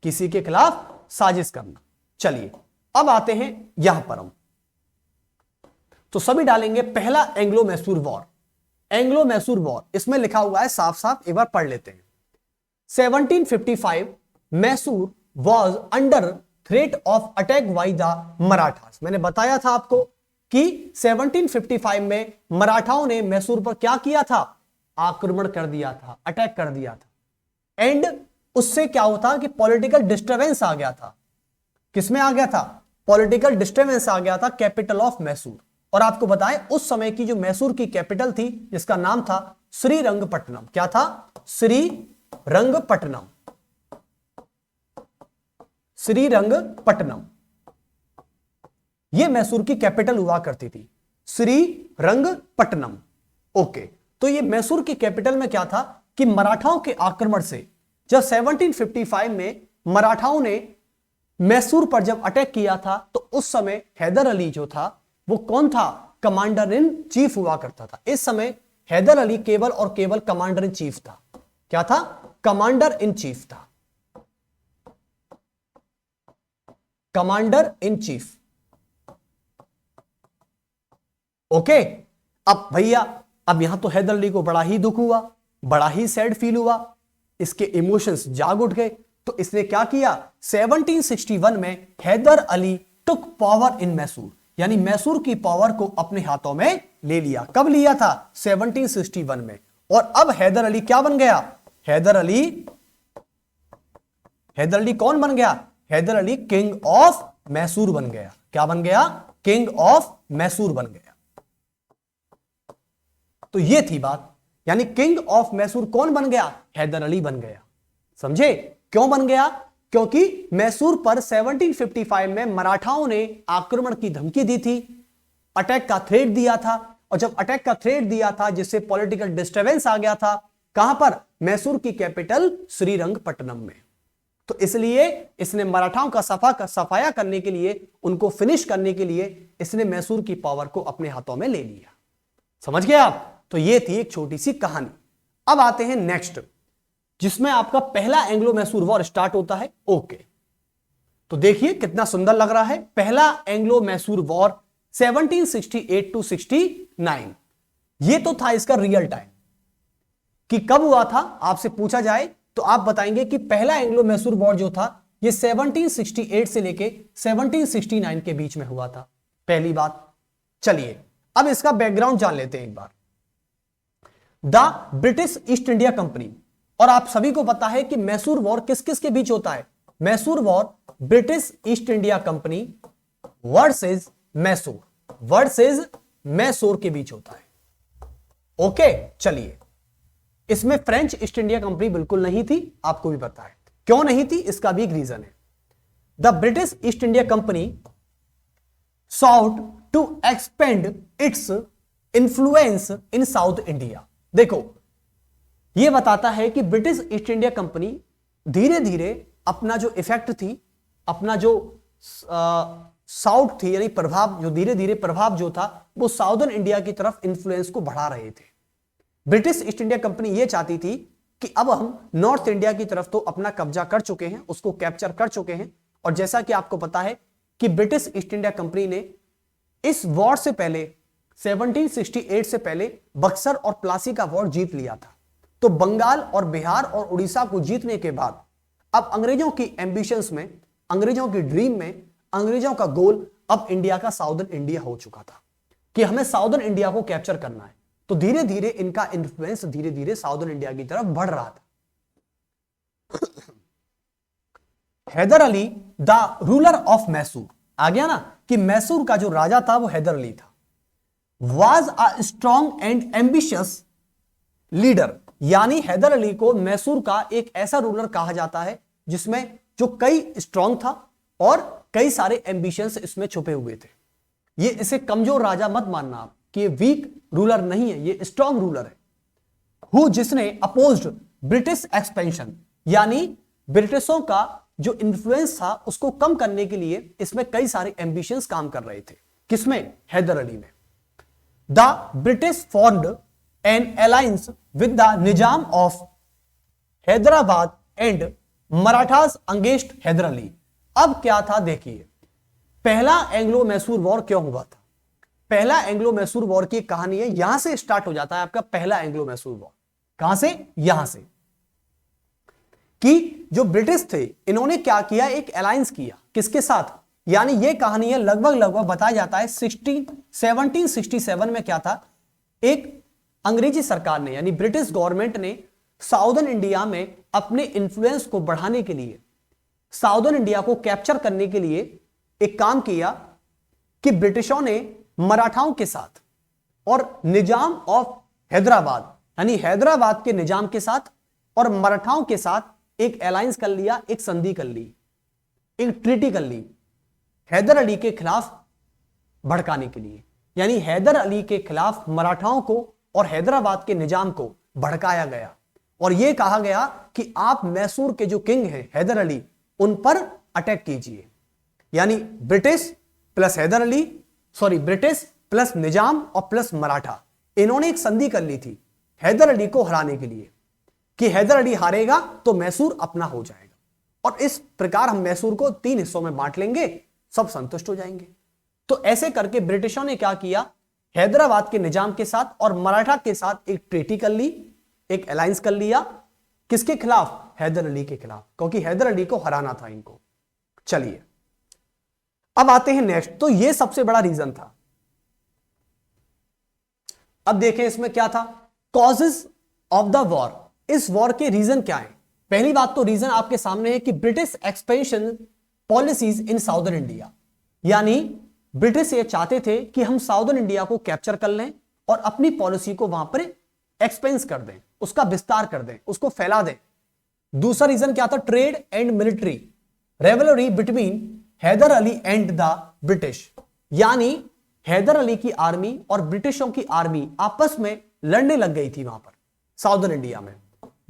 किसी के खिलाफ साजिश करना। चलिए, अब आते हैं यहां पर हम, तो सभी डालेंगे पहला Anglo Mysore war. Anglo Mysore war, इसमें लिखा हुआ है साफ साफ, एक बार पढ़ लेते हैं। 1755 Mysore was under threat of attack by the Marathas. मैंने बताया था आपको कि 1755 में मराठाओं ने मैसूर पर क्या किया था? आक्रमण कर दिया था, अटैक कर दिया था। एंड उससे क्या होता कि पॉलिटिकल डिस्टर्बेंस आ गया था। किसमें आ गया था? पॉलिटिकल डिस्टर्बेंस आ गया था कैपिटल ऑफ मैसूर। और आपको बताएं उस समय की जो मैसूर की कैपिटल थी जिसका नाम था श्रीरंगपट्टनम। क्या था? श्रीरंगपट्टनम, श्रीरंगपट्टनम, यह मैसूर की कैपिटल हुआ करती थी, श्रीरंगपट्टनम। ओके, तो ये मैसूर की कैपिटल में क्या था कि मराठाओं के आक्रमण से जब 1755 में मराठाओं ने मैसूर पर जब अटैक किया था तो उस समय हैदर अली जो था वो कौन था? कमांडर इन चीफ हुआ करता था। इस समय हैदर अली केवल और केवल कमांडर इन चीफ था। क्या था? कमांडर इन चीफ था, कमांडर इन चीफ। ओके, अब भैया अब यहां तो हैदर अली को बड़ा ही दुख हुआ, बड़ा ही सैड फील हुआ, इसके इमोशंस जाग उठ गए। तो इसने क्या किया, 1761 में हैदर अली टुक पावर इन मैसूर, यानी मैसूर की पावर को अपने हाथों में ले लिया। कब लिया था, 1761 में। और अब हैदर अली क्या बन गया, हैदर अली कौन बन गया, हैदर अली किंग ऑफ मैसूर बन गया। क्या बन गया, किंग ऑफ मैसूर बन गया। तो ये थी बात, यानी किंग ऑफ मैसूर कौन बन गया, हैदर अली बन गया। समझे क्यों बन गया, क्योंकि मैसूर पर 1755 में मराठाओं ने आक्रमण की धमकी दी थी, अटैक का थ्रेट दिया था। और जब अटैक का थ्रेट दिया था, जिससे पॉलिटिकल डिस्टर्बेंस आ गया था, कहां पर, मैसूर की कैपिटल श्रीरंगपट्टनम में। तो इसलिए इसने मराठाओं का सफाया करने के लिए, उनको फिनिश करने के लिए इसने मैसूर की पावर को अपने हाथों में ले लिया। समझ गए आप। तो ये थी एक छोटी सी कहानी। अब आते हैं नेक्स्ट, जिसमें आपका पहला एंग्लो मैसूर वॉर स्टार्ट होता है। ओके, तो देखिए कितना सुंदर लग रहा है, पहला एंग्लो मैसूर वॉर 1768 to 69। ये तो था इसका रियल टाइम कि कब हुआ था, आपसे पूछा जाए तो आप बताएंगे कि पहला एंग्लो मैसूर वॉर जो था ये 1768 से लेके 1769 के बीच में हुआ था। पहली बात। चलिए अब इसका बैकग्राउंड जान लेते हैं एक बार। The British East India company, और आप सभी को पता है कि मैसूर वॉर किस किस के बीच होता है, Mysore war British East India company versus Mysore के बीच होता है। ओके, चलिए इसमें फ्रेंच ईस्ट इंडिया कंपनी बिल्कुल नहीं थी, आपको भी पता है क्यों नहीं थी, इसका भी एक रीजन है। The British East India company sought to expand its influence in south India. देखो यह बताता है कि ब्रिटिश ईस्ट इंडिया कंपनी धीरे धीरे अपना जो इफेक्ट थी, अपना जो साउथ थी, यानी प्रभाव, जो धीरे धीरे प्रभाव जो था वो साउदर्न इंडिया की तरफ इंफ्लुएंस को बढ़ा रहे थे। ब्रिटिश ईस्ट इंडिया कंपनी यह चाहती थी कि अब हम नॉर्थ इंडिया की तरफ तो अपना कब्जा कर चुके हैं, उसको कैप्चर कर चुके हैं। और जैसा कि आपको पता है कि ब्रिटिश ईस्ट इंडिया कंपनी ने इस वॉर से पहले 1768 से पहले बक्सर और प्लासी का वॉर जीत लिया था। तो बंगाल और बिहार और उड़ीसा को जीतने के बाद अब अंग्रेजों की एम्बिशंस में, अंग्रेजों की ड्रीम में, अंग्रेजों का गोल अब इंडिया का साउदर्न इंडिया हो चुका था कि हमें साउदर्न इंडिया को कैप्चर करना है। तो धीरे धीरे इनका इन्फ्लुएंस धीरे धीरे साउदर्न इंडिया की तरफ बढ़ रहा था। Hyder Ali the ruler of Mysore, आ गया ना कि मैसूर का जो राजा था वो हैदर अली था। Was a strong and ambitious leader, यानी हैदर अली को मैसूर का एक ऐसा रूलर कहा जाता है जिसमें जो कई स्ट्रॉन्ग था और कई सारे एम्बिशंस इसमें छुपे हुए थे। ये इसे कमजोर राजा मत मानना आप कि ये वीक रूलर नहीं है, ये स्ट्रॉन्ग रूलर है। हु, जिसने अपोज्ड ब्रिटिश एक्सपेंशन, यानी ब्रिटिशों का जो इन्फ्लुएंस था उसको कम करने के लिए इसमें कई सारे एम्बिशंस काम कर रहे थे। किसमें, हैदर अली में। The British formed an alliance with the Nizam of Hyderabad and Marathas against Hyder Ali. अब क्या था देखिए, पहला एंग्लो मैसूर वॉर क्यों हुआ था। पहला एंग्लो मैसूर वॉर की कहानी है, यहां से स्टार्ट हो जाता है आपका पहला एंग्लो मैसूर वॉर। कहां से, यहां से कि जो ब्रिटिश थे इन्होंने क्या किया, एक अलायंस किया किसके साथ, यानी ये कहानी है लगभग बताया जाता है 1767 में क्या था, एक अंग्रेजी सरकार ने यानी ब्रिटिश गवर्नमेंट ने साउदर्न इंडिया में अपने इन्फ्लुएंस को बढ़ाने के लिए, साउदर्न इंडिया को कैप्चर करने के लिए एक काम किया कि ब्रिटिशों ने मराठाओं के साथ और निजाम ऑफ हैदराबाद, यानी हैदराबाद के निजाम के साथ और मराठाओं के साथ एक अलायंस कर लिया, एक संधि कर ली, एक ट्रीटी कर ली हैदर अली के खिलाफ भड़काने के लिए। यानी हैदर अली के खिलाफ मराठाओं को और हैदराबाद के निजाम को भड़काया गया और यह कहा गया कि आप मैसूर के जो किंग हैं हैदर अली, उन पर अटैक कीजिए। यानी British plus Hyder Ali, sorry British plus Nizam और प्लस मराठा, इन्होंने एक संधि कर ली थी हैदर अली को हराने के लिए कि हैदर अली हारेगा तो मैसूर अपना हो जाएगा और इस प्रकार हम मैसूर को 3 हिस्सों में बांट लेंगे, सब संतुष्ट हो जाएंगे। तो ऐसे करके ब्रिटिशों ने क्या किया हैदराबाद के निजाम के साथ और मराठा के साथ एक ट्रीटी कर ली, एक अलायंस कर लिया। किसके खिलाफ? हैदर अली के खिलाफ, क्योंकि हैदर अली को हराना था इनको। चलिए अब आते हैं नेक्स्ट। तो ये सबसे बड़ा रीजन था। अब देखें इसमें क्या था, कॉजेस ऑफ द वॉर। इस वॉर के रीजन क्या है? पहली बात तो रीजन आपके सामने है कि ब्रिटिश एक्सपेंशन पॉलिसीज इन साउदर्न इंडिया, यानी ब्रिटिश ये चाहते थे कि हम साउदर्न इंडिया को कैप्चर कर लें और अपनी पॉलिसी को वहां पर एक्सपेंस कर दें, उसका विस्तार कर दें, उसको फैला दें। दूसरा रीजन क्या था? Trade and military rivalry between Hyder Ali and the British, यानी हैदर अली की आर्मी और ब्रिटिशों की आर्मी आपस में लड़ने लग गई थी वहां पर साउदर्न इंडिया में।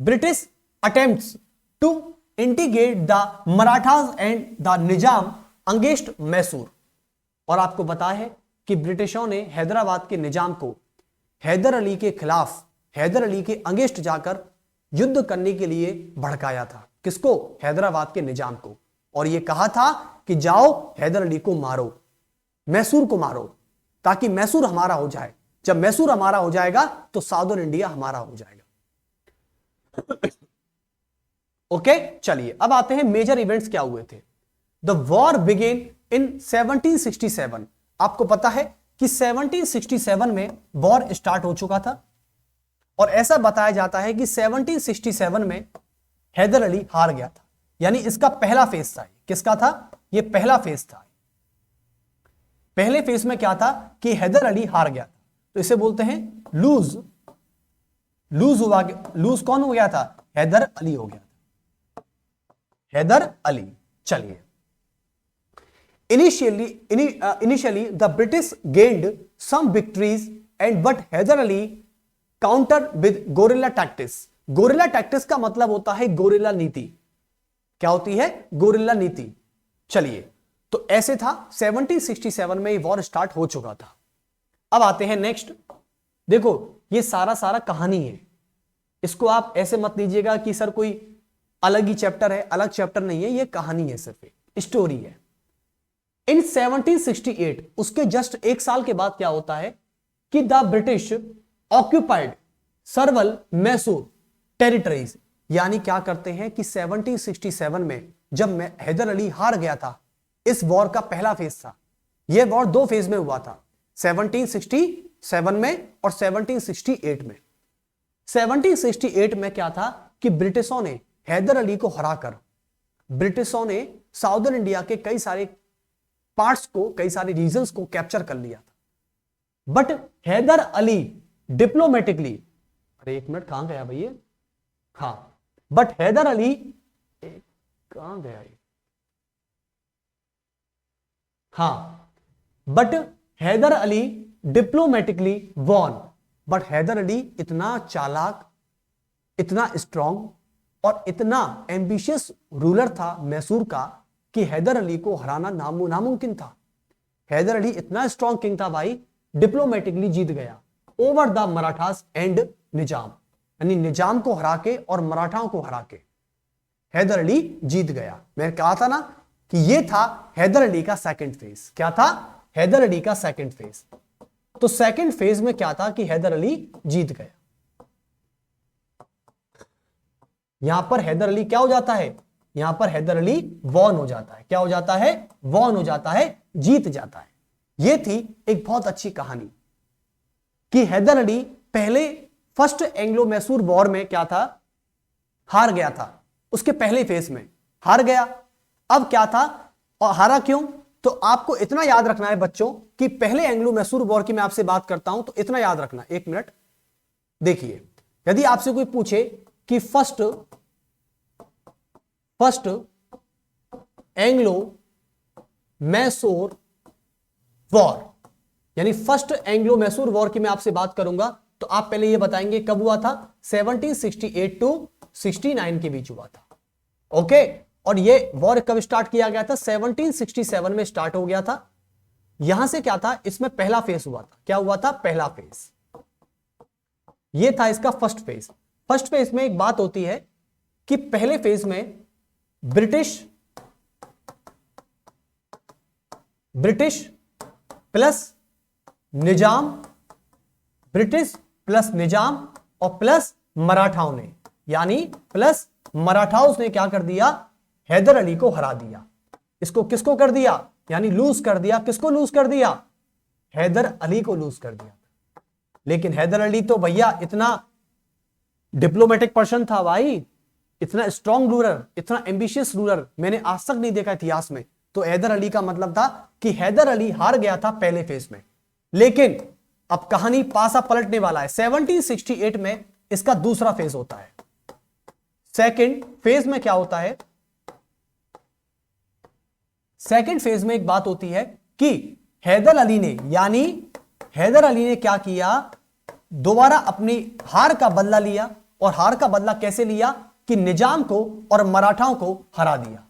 British attempts to integrate the Marathas and the Nizam against Mysore. और आपको पता है कि ब्रिटिशों ने हैदराबाद के निजाम को हैदर अली के खिलाफ, हैदर अली के अगेंस्ट जाकर युद्ध करने के लिए भड़काया था। किसको? हैदराबाद के निजाम को। और यह कहा था कि जाओ हैदर अली को मारो, मैसूर को मारो, ताकि मैसूर हमारा हो जाए। जब मैसूर हमारा हो जाएगा तो साउदर्न इंडिया हमारा हो जाएगा। ओके चलिए अब आते हैं मेजर इवेंट्स क्या हुए थे। The war began in 1767। आपको पता है कि 1767 में वॉर स्टार्ट हो चुका था और ऐसा बताया जाता है कि 1767 में हैदर अली हार गया था, यानी इसका पहला फेज था। किसका था? यह पहला फेज था। पहले फेज में क्या था कि हैदर अली हार गया था, तो इसे बोलते हैं लूज। लूज कौन हो गया था? हैदर अली हो गया था, हैदर अली। चलिए initially the British gained some victories and but Hyder Ali counter with guerrilla tactics. Guerrilla tactics का मतलब होता है गोरिल्ला नीति। क्या होती है? गोरिल्ला नीति। चलिए तो ऐसे था 1767 में ये वॉर स्टार्ट हो चुका था। अब आते हैं नेक्स्ट। देखो ये सारा कहानी है, इसको आप ऐसे मत लीजिएगा कि सर कोई अलग ही चैप्टर है। अलग चैप्टर नहीं है, ये कहानी है, सिर्फ एक स्टोरी है। इन 1768 उसके जस्ट एक साल के बाद क्या होता है कि the British occupied सर्वल Mysore territories, यानी क्या करते हैं कि 1767 में जब हैदर अली हार गया था, इस वॉर का पहला फेज था। यह वॉर दो फेज में हुआ था, 1767 में और 1768 में। 1768 में क्या था कि ब्रिटिशों ने हैदर अली को हराकर ब्रिटिशों ने साउदर्न इंडिया के कई सारे पार्ट्स को, कई सारे रीजन्स को कैप्चर कर लिया था। बट हैदर अली डिप्लोमेटिकली, अरे एक मिनट कहां गया भैया? हाँ, बट हैदर अली कहां गया ये? हाँ, but Hyder Ali diplomatically won. But Hyder Ali इतना चालाक, इतना स्ट्रांग और इतना एम्बिशियस रूलर था मैसूर का कि हैदर अली को हराना नामुमकिन था। हैदर अली इतना स्ट्रांग किंग था भाई, डिप्लोमेटिकली जीत गया ओवर द मराठास एंड निजाम, यानी निजाम को हरा के और मराठाओं को हरा के हैदर अली जीत गया। मैंने कहा था ना कि यह था हैदर अली का सेकंड फेज। क्या था? हैदर अली का सेकंड फेज। तो सेकंड फेज में क्या था कि हैदर अली जीत गया। यहां पर हैदर अली क्या हो जाता है? यहां पर हैदर अली वॉन हो जाता है। क्या हो जाता है? वॉन हो जाता है, जीत जाता है। यह थी एक बहुत अच्छी कहानी कि हैदर अली पहले फर्स्ट एंग्लो मैसूर वॉर में क्या था? हार गया था। उसके पहले फेज में हार गया। अब क्या था और हारा क्यों? तो आपको इतना याद रखना है बच्चों कि पहले एंग्लो मैसूर वॉर की मैं आपसे बात करता हूं तो इतना याद रखना। एक मिनट देखिए, यदि आपसे कोई पूछे कि फर्स्ट एंग्लो मैसूर वॉर, यानी फर्स्ट एंग्लो मैसूर वॉर की मैं आपसे बात करूंगा तो आप पहले ये बताएंगे कब हुआ था? 1768 टू 69 के बीच हुआ था। ओके, और ये वॉर कब स्टार्ट किया गया था? 1767 में स्टार्ट हो गया था। यहां से क्या था? इसमें पहला फेज हुआ था। क्या हुआ था? पहला फेज। ये था इसका फर्स्ट फेज। फर्स्ट फेज में एक बात होती है कि पहले फेज में ब्रिटिश प्लस निजाम ब्रिटिश प्लस निजाम और प्लस मराठाओं ने, यानी प्लस मराठाओं ने क्या कर दिया, हैदर अली को हरा दिया। इसको किसको कर दिया, यानी लूज कर दिया। किसको लूज कर दिया, हैदर अली को लूज कर दिया। लेकिन हैदर अली तो भैया इतना डिप्लोमेटिक पर्सन था भाई, इतना स्ट्रॉन्ग रूलर, इतना एम्बिशियस रूलर मैंने आज तक नहीं देखा इतिहास में। तो हैदर अली का मतलब था कि हैदर अली हार गया था पहले फेज में। लेकिन अब कहानी पासा पलटने वाला है। 1768 में इसका दूसरा फेज होता है। सेकंड फेज में क्या होता है, सेकंड फेज में एक बात होती है कि हैदर अली ने, यानी हैदर अली ने क्या किया, दोबारा अपनी हार का बदला लिया। और हार का बदला कैसे लिया कि निजाम को और मराठाओं को हरा दिया,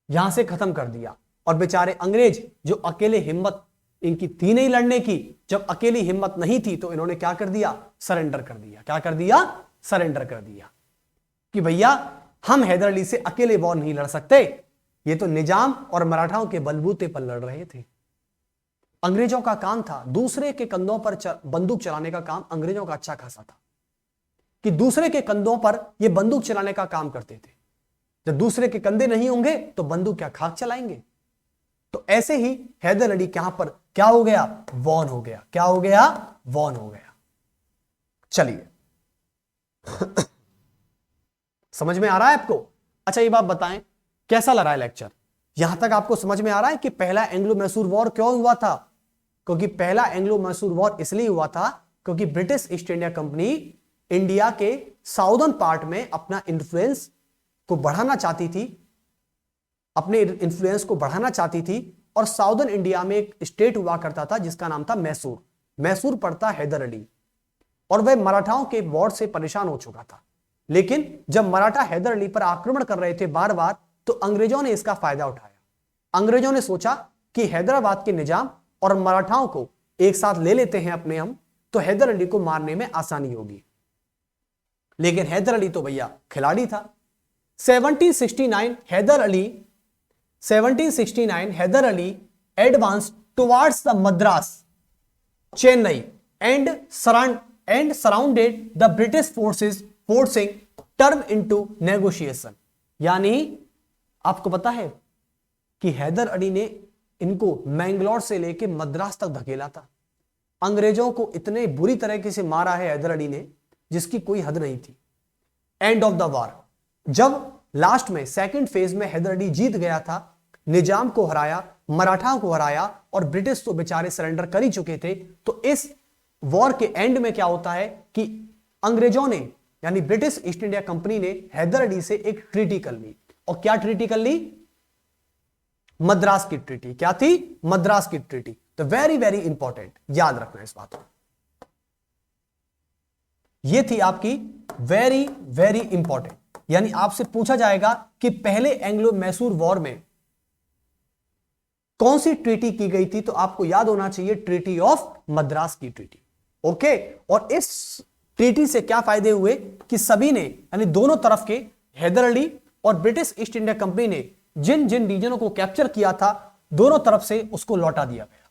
यहां से खत्म कर दिया। और बेचारे अंग्रेज जो अकेले हिम्मत इनकी थी नहीं लड़ने की, जब अकेली हिम्मत नहीं थी तो इन्होंने क्या कर दिया, सरेंडर कर दिया। क्या कर दिया, सरेंडर कर दिया कि भैया हम हैदर अली से अकेले वॉर नहीं लड़ सकते, ये तो निजाम और मराठाओं के बलबूते पर लड़ रहे थे। अंग्रेजों का काम था, दूसरे के कंधों पर बंदूक चलाने का काम अंग्रेजों का अच्छा खासा था, कि दूसरे के कंधों पर ये बंदूक चलाने का काम करते थे। जब दूसरे के कंधे नहीं होंगे तो बंदूक क्या खाक चलाएंगे। तो ऐसे ही हैदर अली यहां पर क्या हो गया, वॉन हो गया। क्या हो गया, वॉन हो गया। चलिए समझ में आ रहा है आपको। अच्छा ये बात बताएं, कैसा लगा है लेक्चर, यहां तक आपको समझ में आ रहा है कि पहला एंग्लो मैसूर वॉर क्यों हुआ था। क्योंकि पहला एंग्लो मैसूर वॉर इसलिए हुआ था क्योंकि British East India company India के साउदर्न पार्ट में अपना इन्फ्लुएंस को बढ़ाना चाहती थी, अपने इन्फ्लुएंस को बढ़ाना चाहती थी। और साउदर्न इंडिया में एक स्टेट हुआ करता था जिसका नाम था मैसूर। मैसूर पड़ता हैदर अली, और वह मराठाओं के वॉर से परेशान हो चुका था। लेकिन जब मराठा हैदर अली पर आक्रमण कर रहे थे बार बार, तो अंग्रेजों ने इसका फायदा उठाया। अंग्रेजों ने सोचा कि हैदराबाद के निजाम और मराठाओं को एक साथ ले लेते हैं अपने हम, तो हैदर अली को मारने में आसानी होगी। लेकिन हैदर अली तो भैया खिलाड़ी था। 1769 Hyder Ali advance towards the Madras, Chennai and surrounded the British forces, forcing term into negotiation. यानी आपको पता है कि हैदर अली ने इनको मैंगलोर से लेकर मद्रास तक धकेला था। अंग्रेजों को इतने बुरी तरीके से मारा है हैदर अली ने जिसकी कोई हद नहीं थी। एंड ऑफ द वॉर, जब लास्ट में सेकंड फेज में हैदर अली जीत गया था, निजाम को हराया, मराठाओं को हराया, और ब्रिटिश तो बेचारे सरेंडर कर ही चुके थे। तो इस वॉर के एंड में क्या होता है कि अंग्रेजों ने, यानी ब्रिटिश ईस्ट इंडिया कंपनी ने हैदर अली से एक ट्रीटी कर ली। और क्या ट्रीटी कर ली, मद्रास की ट्रीटी। क्या थी, मद्रास की ट्रीटी। तो वेरी वेरी इंपॉर्टेंट, याद रखना इस बात को। यह थी आपकी वेरी वेरी इंपॉर्टेंट, यानी आपसे पूछा जाएगा कि पहले एंग्लो मैसूर वॉर में कौन सी ट्रीटी की गई थी, तो आपको याद होना चाहिए ट्रीटी ऑफ मद्रास की ट्रीटी। ओके, और इस ट्रीटी से क्या फायदे हुए कि सभी ने, यानी दोनों तरफ के, हैदर अली और ब्रिटिश ईस्ट इंडिया कंपनी ने जिन जिन रीजनों को कैप्चर किया था, दोनों तरफ से उसको लौटा दिया गया।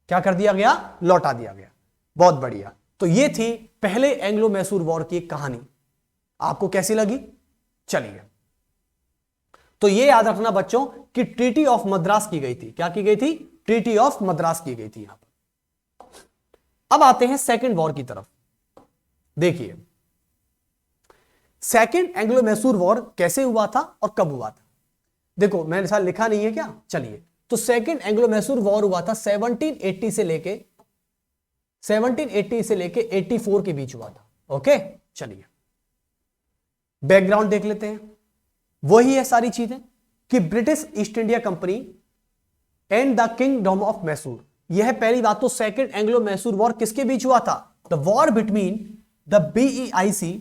क्या कर दिया गया, लौटा दिया गया। बहुत बढ़िया। तो ये थी पहले एंग्लो मैसूर वॉर की एक कहानी। आपको कैसी लगी, चलिए। तो ये याद रखना बच्चों कि ट्रीटी ऑफ मद्रास की गई थी। क्या की गई थी, ट्रीटी ऑफ मद्रास की गई थी यहां पर। अब आते हैं सेकंड वॉर की तरफ। देखिए सेकंड एंग्लो मैसूर वॉर कैसे हुआ था और कब हुआ था। देखो मैंने साथ लिखा नहीं है क्या, चलिए। तो सेकंड एंग्लो मैसूर वॉर हुआ था 1780 से लेके 84 के बीच हुआ था। ओके, चलिए बैकग्राउंड देख लेते हैं। वही है सारी चीजें कि British East India company and the kingdom of Mysore. यह पहली बात। तो सेकंड एंग्लो मैसूर वॉर किसके बीच हुआ था, the war between the BEIC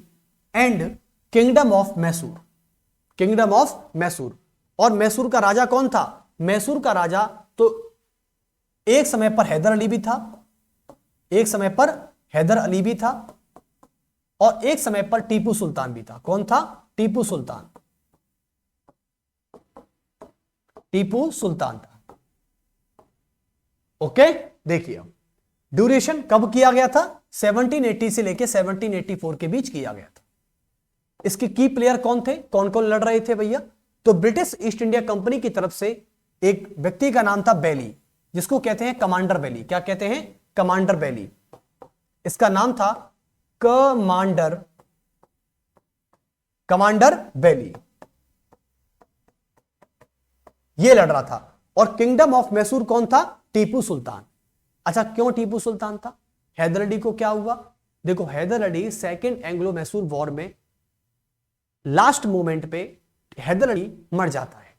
and kingdom of Mysore. Kingdom of Mysore. और मैसूर का राजा कौन था, मैसूर का राजा तो एक समय पर हैदर अली भी था, एक समय पर हैदर अली भी था, और एक समय पर टीपू सुल्तान भी था। कौन था, टीपू सुल्तान। टीपू सुल्तान था। ओके, देखिए ड्यूरेशन कब किया गया था? 1780 से लेके 1784 के बीच किया गया था। इसके की प्लेयर कौन थे, कौन कौन लड़ रहे थे भैया? तो ब्रिटिश ईस्ट इंडिया कंपनी की तरफ से एक व्यक्ति का नाम था बेली, जिसको कहते हैं कमांडर बेली। क्या कहते हैं? कमांडर बेली। इसका नाम था कमांडर बेली, ये लड़ रहा था। और किंगडम ऑफ मैसूर कौन था? टीपू सुल्तान। अच्छा, क्यों टीपू सुल्तान था? हैदर अली को क्या हुआ? देखो, Hyder Ali second Anglo Mysore war में लास्ट मोमेंट पे हैदर अली मर जाता है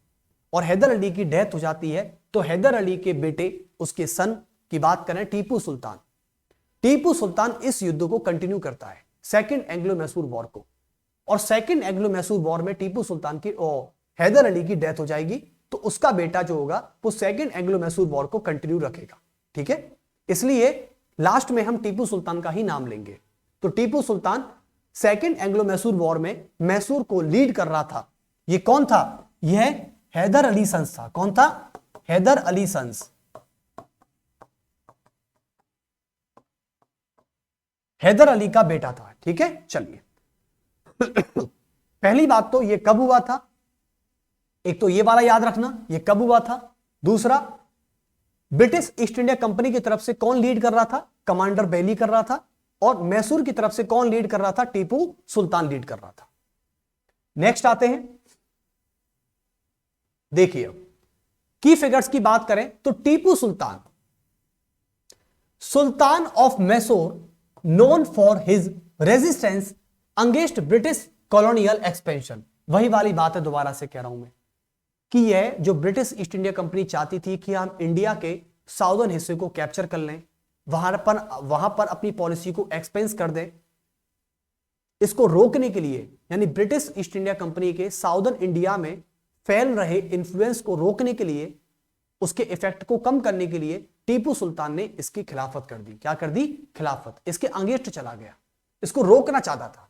और हैदर अली की डेथ हो जाती है। तो हैदर अली के बेटे, उसके सन की बात करें, टीपू सुल्तान। टीपू सुल्तान इस युद्ध को कंटिन्यू करता है, सेकेंड एंग्लो मैसूर वॉर को। और सेकेंड एंग्लो मैसूर वॉर में टीपू सुल्तान की हैदर अली की डेथ हो जाएगी, तो उसका बेटा जो होगा वो सेकेंड एंग्लो मैसूर वॉर को कंटिन्यू रखेगा। ठीक है, इसलिए लास्ट में हम टीपू सुल्तान का ही नाम लेंगे। तो टीपू सुल्तान सेकेंड एंग्लो मैसूर वॉर में मैसूर को लीड कर रहा था। ये कौन था? यह हैदर अली सन्स था। कौन था? हैदर अली सन्स। हैदर अली का बेटा था। ठीक है, चलिए पहली बात तो ये कब हुआ था? एक तो ये वाला याद रखना, ये कब हुआ था। दूसरा, ब्रिटिश ईस्ट इंडिया कंपनी की तरफ से कौन लीड कर रहा था? कमांडर बेली कर रहा था। और मैसूर की तरफ से कौन लीड कर रहा था? टीपू सुल्तान लीड कर रहा था। नेक्स्ट आते हैं, देखिए की फिगर्स की बात करें तो Tipu Sultan, sultan of Mysore, known for his resistance against British colonial expansion. वही वाली बात है, दोबारा से कह रहा हूं मैं, कि यह जो ब्रिटिश ईस्ट इंडिया कंपनी चाहती थी कि हम इंडिया के साउदर्न हिस्से को कैप्चर कर लें, वहां पर अपनी पॉलिसी को एक्सपेंस कर दें। इसको रोकने के लिए, यानी ब्रिटिश ईस्ट इंडिया कंपनी के साउदर्न इंडिया में फैल रहे इंफ्लुएंस को रोकने के लिए, उसके इफेक्ट को कम करने के लिए टीपू सुल्तान ने इसकी खिलाफत कर दी। क्या कर दी? खिलाफत। इसके अगेंस्ट चला गया, इसको रोकना चाहता था।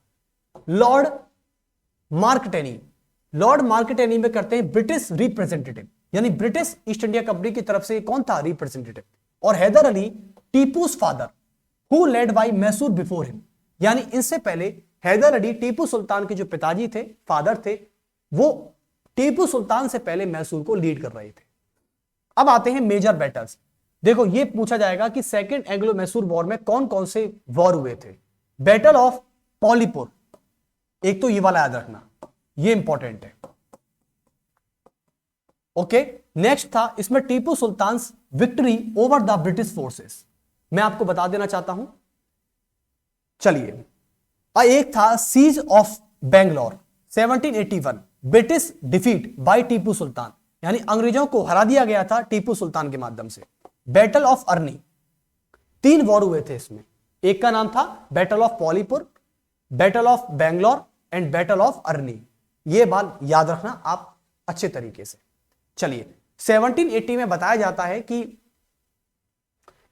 लॉर्ड मार्कटेनी में करते हैं ब्रिटिश रिप्रेजेंटेटिव, यानी ब्रिटिश ईस्ट इंडिया कंपनी की तरफ से कौन था? रिप्रेजेंटेटिव। और Hyder Ali, Tipu's father, who led by Mysore before him, यानी इनसे पहले हैदर अली टीपू सुल्तान के जो पिताजी थे, फादर थे, वो टीपू सुल्तान से पहले मैसूर को लीड कर रहे थे। अब आते हैं मेजर बैटल्स। देखो, ये पूछा जाएगा कि सेकेंड एंग्लो मैसूर वॉर में कौन कौन से वॉर हुए थे। बैटल ऑफ पॉलीपुर, एक तो ये वाला याद रखना, ये इंपॉर्टेंट है। ओके, नेक्स्ट था इसमें Tipu Sultan victory over the British forces. मैं आपको बता देना चाहता हूं, चलिए। एक था siege of Bangalore 1781, British defeat by Tipu Sultan, यानी अंग्रेजों को हरा दिया गया था टीपू सुल्तान के माध्यम से। बैटल ऑफ अर्नी, 3 वॉर हुए थे इसमें। एक का नाम था battle of Pollilur, battle of Bangalore and battle of Arni. ये बात याद रखना आप अच्छे तरीके से। चलिए, 1780 में बताया जाता है कि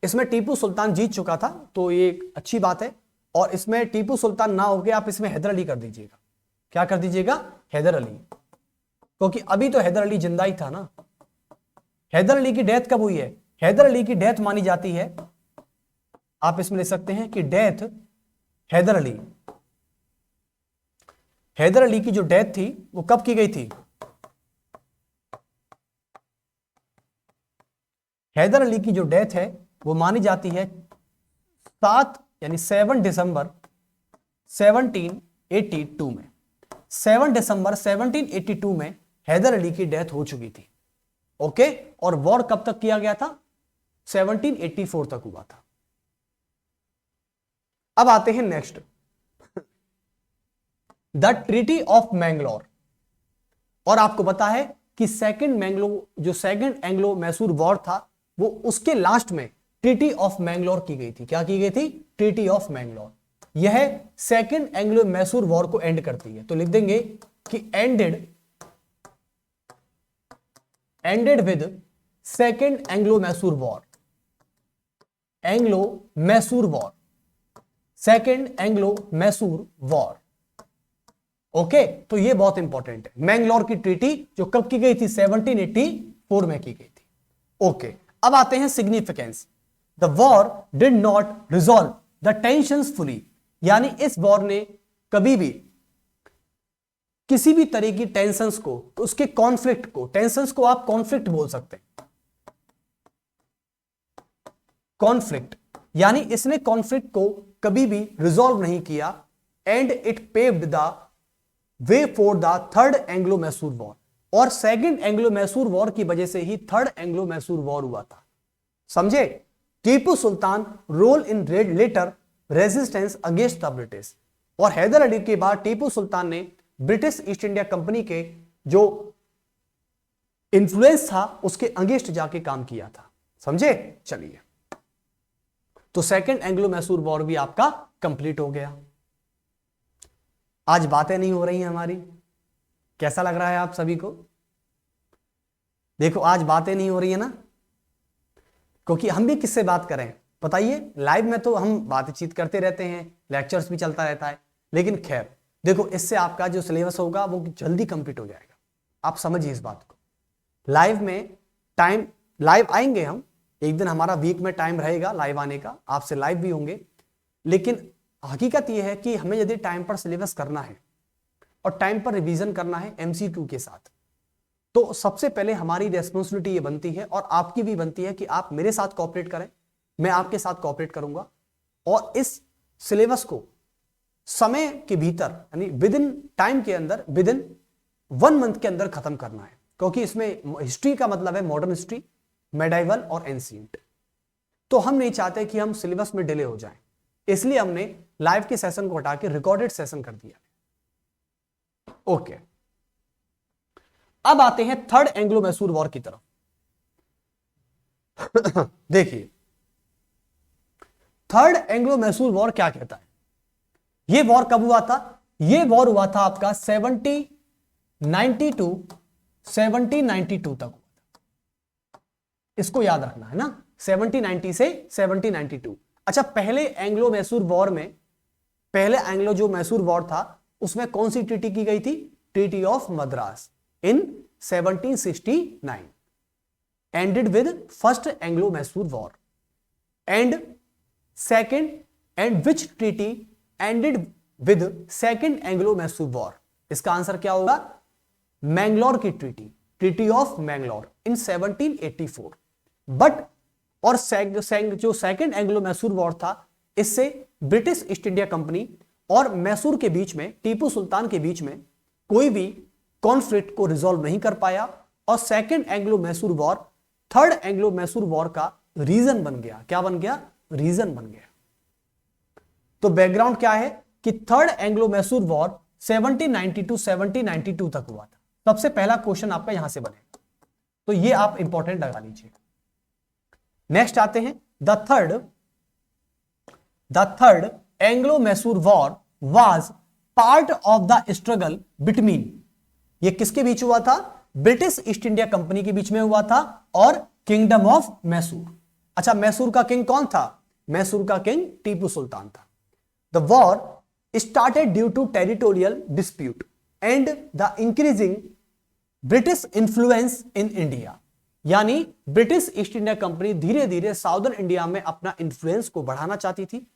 इसमें टीपू सुल्तान जीत चुका था, तो ये एक अच्छी बात है। और इसमें टीपू सुल्तान ना होके आप इसमें हैदर अली कर दीजिएगा। क्या कर दीजिएगा? हैदर अली, क्योंकि अभी तो हैदर अली जिंदा ही था ना। हैदर अली की डेथ कब हुई है? हैदर अली की डेथ मानी जाती है, आप इसमें लिख सकते हैं कि डेथ हैदर अली की जो डेथ थी वो कब की गई थी? हैदर अली की जो डेथ है वो मानी जाती है 7 दिसंबर 1782 में। 7 दिसंबर 1782 में हैदर अली की डेथ हो चुकी थी। ओके, और वॉर कब तक किया गया था? 1784 तक हुआ था। अब आते हैं next, the treaty of Mangalore. और आपको पता है कि सेकंड एंग्लो मैसूर वॉर था, वो उसके लास्ट में ट्रीटी ऑफ मैंगलोर की गई थी। क्या की गई थी? Treaty of Mangalore. यह सेकंड एंग्लो मैसूर वॉर को एंड करती है। तो लिख देंगे कि ended with second Anglo Mysore war. Second Anglo Mysore war. Okay, तो ये बहुत इंपॉर्टेंट है। मैंगलोर की ट्रीटी जो कब की गई थी? 1784 में की गई थी। ओके, अब आते हैं significance. The war did not resolve the tensions fully, यानी इस वॉर ने कभी भी किसी भी तरह की टेंशंस को, उसके कॉन्फ्लिक्ट को, टेंशंस को आप कॉन्फ्लिक्ट बोल सकते हैं, कॉन्फ्लिक्ट, यानी इसने कॉन्फ्लिक्ट को कभी भी रिजॉल्व नहीं किया, and it paved the way for the third Anglo Mysore war, और सेकंड एंग्लो मैसूर वॉर की वजह से ही थर्ड एंग्लो मैसूर वॉर हुआ था। समझे? Tipu Sultan role in later resistance against the British, और हैदर अली के बाद टीपू सुल्तान ने ब्रिटिश ईस्ट इंडिया कंपनी के जो इंफ्लुएंस था उसके अगेंस्ट जाके काम किया था। समझे? चलिए, तो सेकंड एंग्लो मैसूर वॉर भी आपका कंप्लीट हो गया। आज बातें नहीं हो रही हैं हमारी, कैसा लग रहा है आप सभी को? देखो, आज बातें नहीं हो रही है ना, क्योंकि हम भी किससे बात करें बताइए? लाइव में तो हम बातचीत करते रहते हैं, लेक्चर्स भी चलता रहता है, लेकिन खैर देखो, इससे आपका जो सिलेबस होगा वो जल्दी कंप्लीट हो जाएगा। आप समझिए इस बात को। लाइव में टाइम, लाइव आएंगे हम, एक दिन हमारा वीक में टाइम रहेगा लाइव आने का, आपसे लाइव भी होंगे, लेकिन हकीकत यह है कि हमें यदि टाइम पर सिलेबस करना है और टाइम पर रिवीजन करना है MCQ के साथ, तो सबसे पहले हमारी रेस्पॉन्सिबिलिटी ये बनती है और आपकी भी बनती है कि आप मेरे साथ कोऑपरेट करें, मैं आपके साथ कोऑपरेट करूंगा, और इस सिलेबस को समय के भीतर, यानी विद इन टाइम के अंदर, विद इन 1 मंथ के अंदर खत्म करना है, क्योंकि इसमें हिस्ट्री का मतलब है मॉडर्न हिस्ट्री, मेडाइवल और एंशिएंट। तो हम नहीं चाहते कि हम सिलेबस में डिले हो जाएं, इसलिए हमने लाइव के सेशन को हटा के रिकॉर्डेड सेशन कर दिया। ओके, अब आते हैं थर्ड एंग्लो मैसूर वॉर की तरफ। देखिए, थर्ड एंग्लो मैसूर वॉर क्या कहता है? यह वॉर कब हुआ था? यह वॉर हुआ था आपका 1792 तक हुआ था। इसको याद रखना है ना, 1790 से 1792। अच्छा, पहले एंग्लो मैसूर वॉर में, पहले एंग्लो जो मैसूर वॉर था उसमें कौन सी ट्रीटी की गई थी? Treaty of Madras in 1769 ended with first Anglo-Mysore war, and second, and which treaty ended with second Anglo-Mysore war? इसका आंसर क्या होगा? मैंगलोर की treaty, treaty of Mangalore in 1784। But और जो सेकंड एंग्लो मैसूर वॉर था, इससे ब्रिटिश ईस्ट इंडिया कंपनी और मैसूर के बीच में, टीपू सुल्तान के बीच में कोई भी कॉन्फ्लिक्ट को रिजॉल्व नहीं कर पाया, और second Anglo Mysore war third Anglo Mysore war का रीजन बन गया। क्या बन गया? रीजन बन गया। तो बैकग्राउंड क्या है कि थर्ड एंग्लो मैसूर वॉर 1792 तक हुआ था। सबसे पहला क्वेश्चन आपका यहां से बने, तो ये आप इंपॉर्टेंट लगा लीजिए। नेक्स्ट आते हैं, the third Anglo Mysore war was part of the struggle between, ये किसके बीच हुआ था? ब्रिटिश ईस्ट इंडिया कंपनी के बीच में हुआ था और किंगडम ऑफ मैसूर। अच्छा, मैसूर का किंग कौन था? मैसूर का किंग टीपू सुल्तान था। The war started due to territorial dispute and the increasing British influence in India, यानी ब्रिटिश ईस्ट इंडिया कंपनी धीरे धीरे साउदर्न इंडिया में अपना इंफ्लुएंस को बढ़ाना चाहती थी,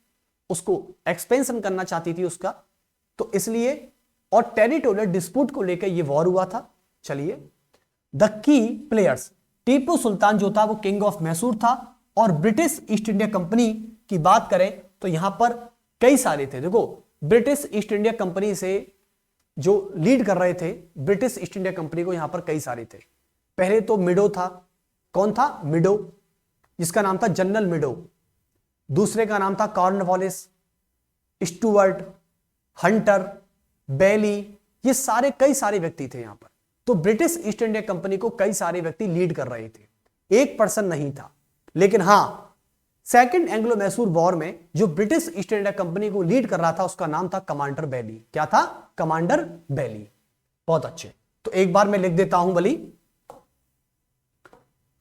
उसको एक्सपेंशन करना चाहती थी उसका, तो इसलिए, और टेरिटोरियल डिस्प्यूट को लेकर यह वॉर हुआ था। चलिए, the key players, Tipu Sultan जो था वो किंग ऑफ मैसूर था, और ब्रिटिश ईस्ट इंडिया कंपनी की बात करें तो यहां पर कई सारे थे। देखो, ब्रिटिश ईस्ट इंडिया कंपनी से जो लीड कर रहे थे ब्रिटिश ईस्ट इंडिया कंपनी को, यहां पर कई सारे थे। पहले तो मिडो था। कौन था? मिडो, जिसका नाम था जनरल मिडो। दूसरे का नाम था कॉर्नवालिस, स्टुअर्ट, हंटर, बेली, ये सारे कई सारे व्यक्ति थे यहां पर। तो ब्रिटिश ईस्ट इंडिया कंपनी को कई सारे व्यक्ति लीड कर रहे थे, एक पर्सन नहीं था। लेकिन हां, सेकंड एंग्लो मैसूर वॉर में जो ब्रिटिश ईस्ट इंडिया कंपनी को लीड कर रहा था उसका नाम था कमांडर बेली। क्या था? कमांडर बेली। बहुत अच्छे, तो एक बार मैं लिख देता हूं बली,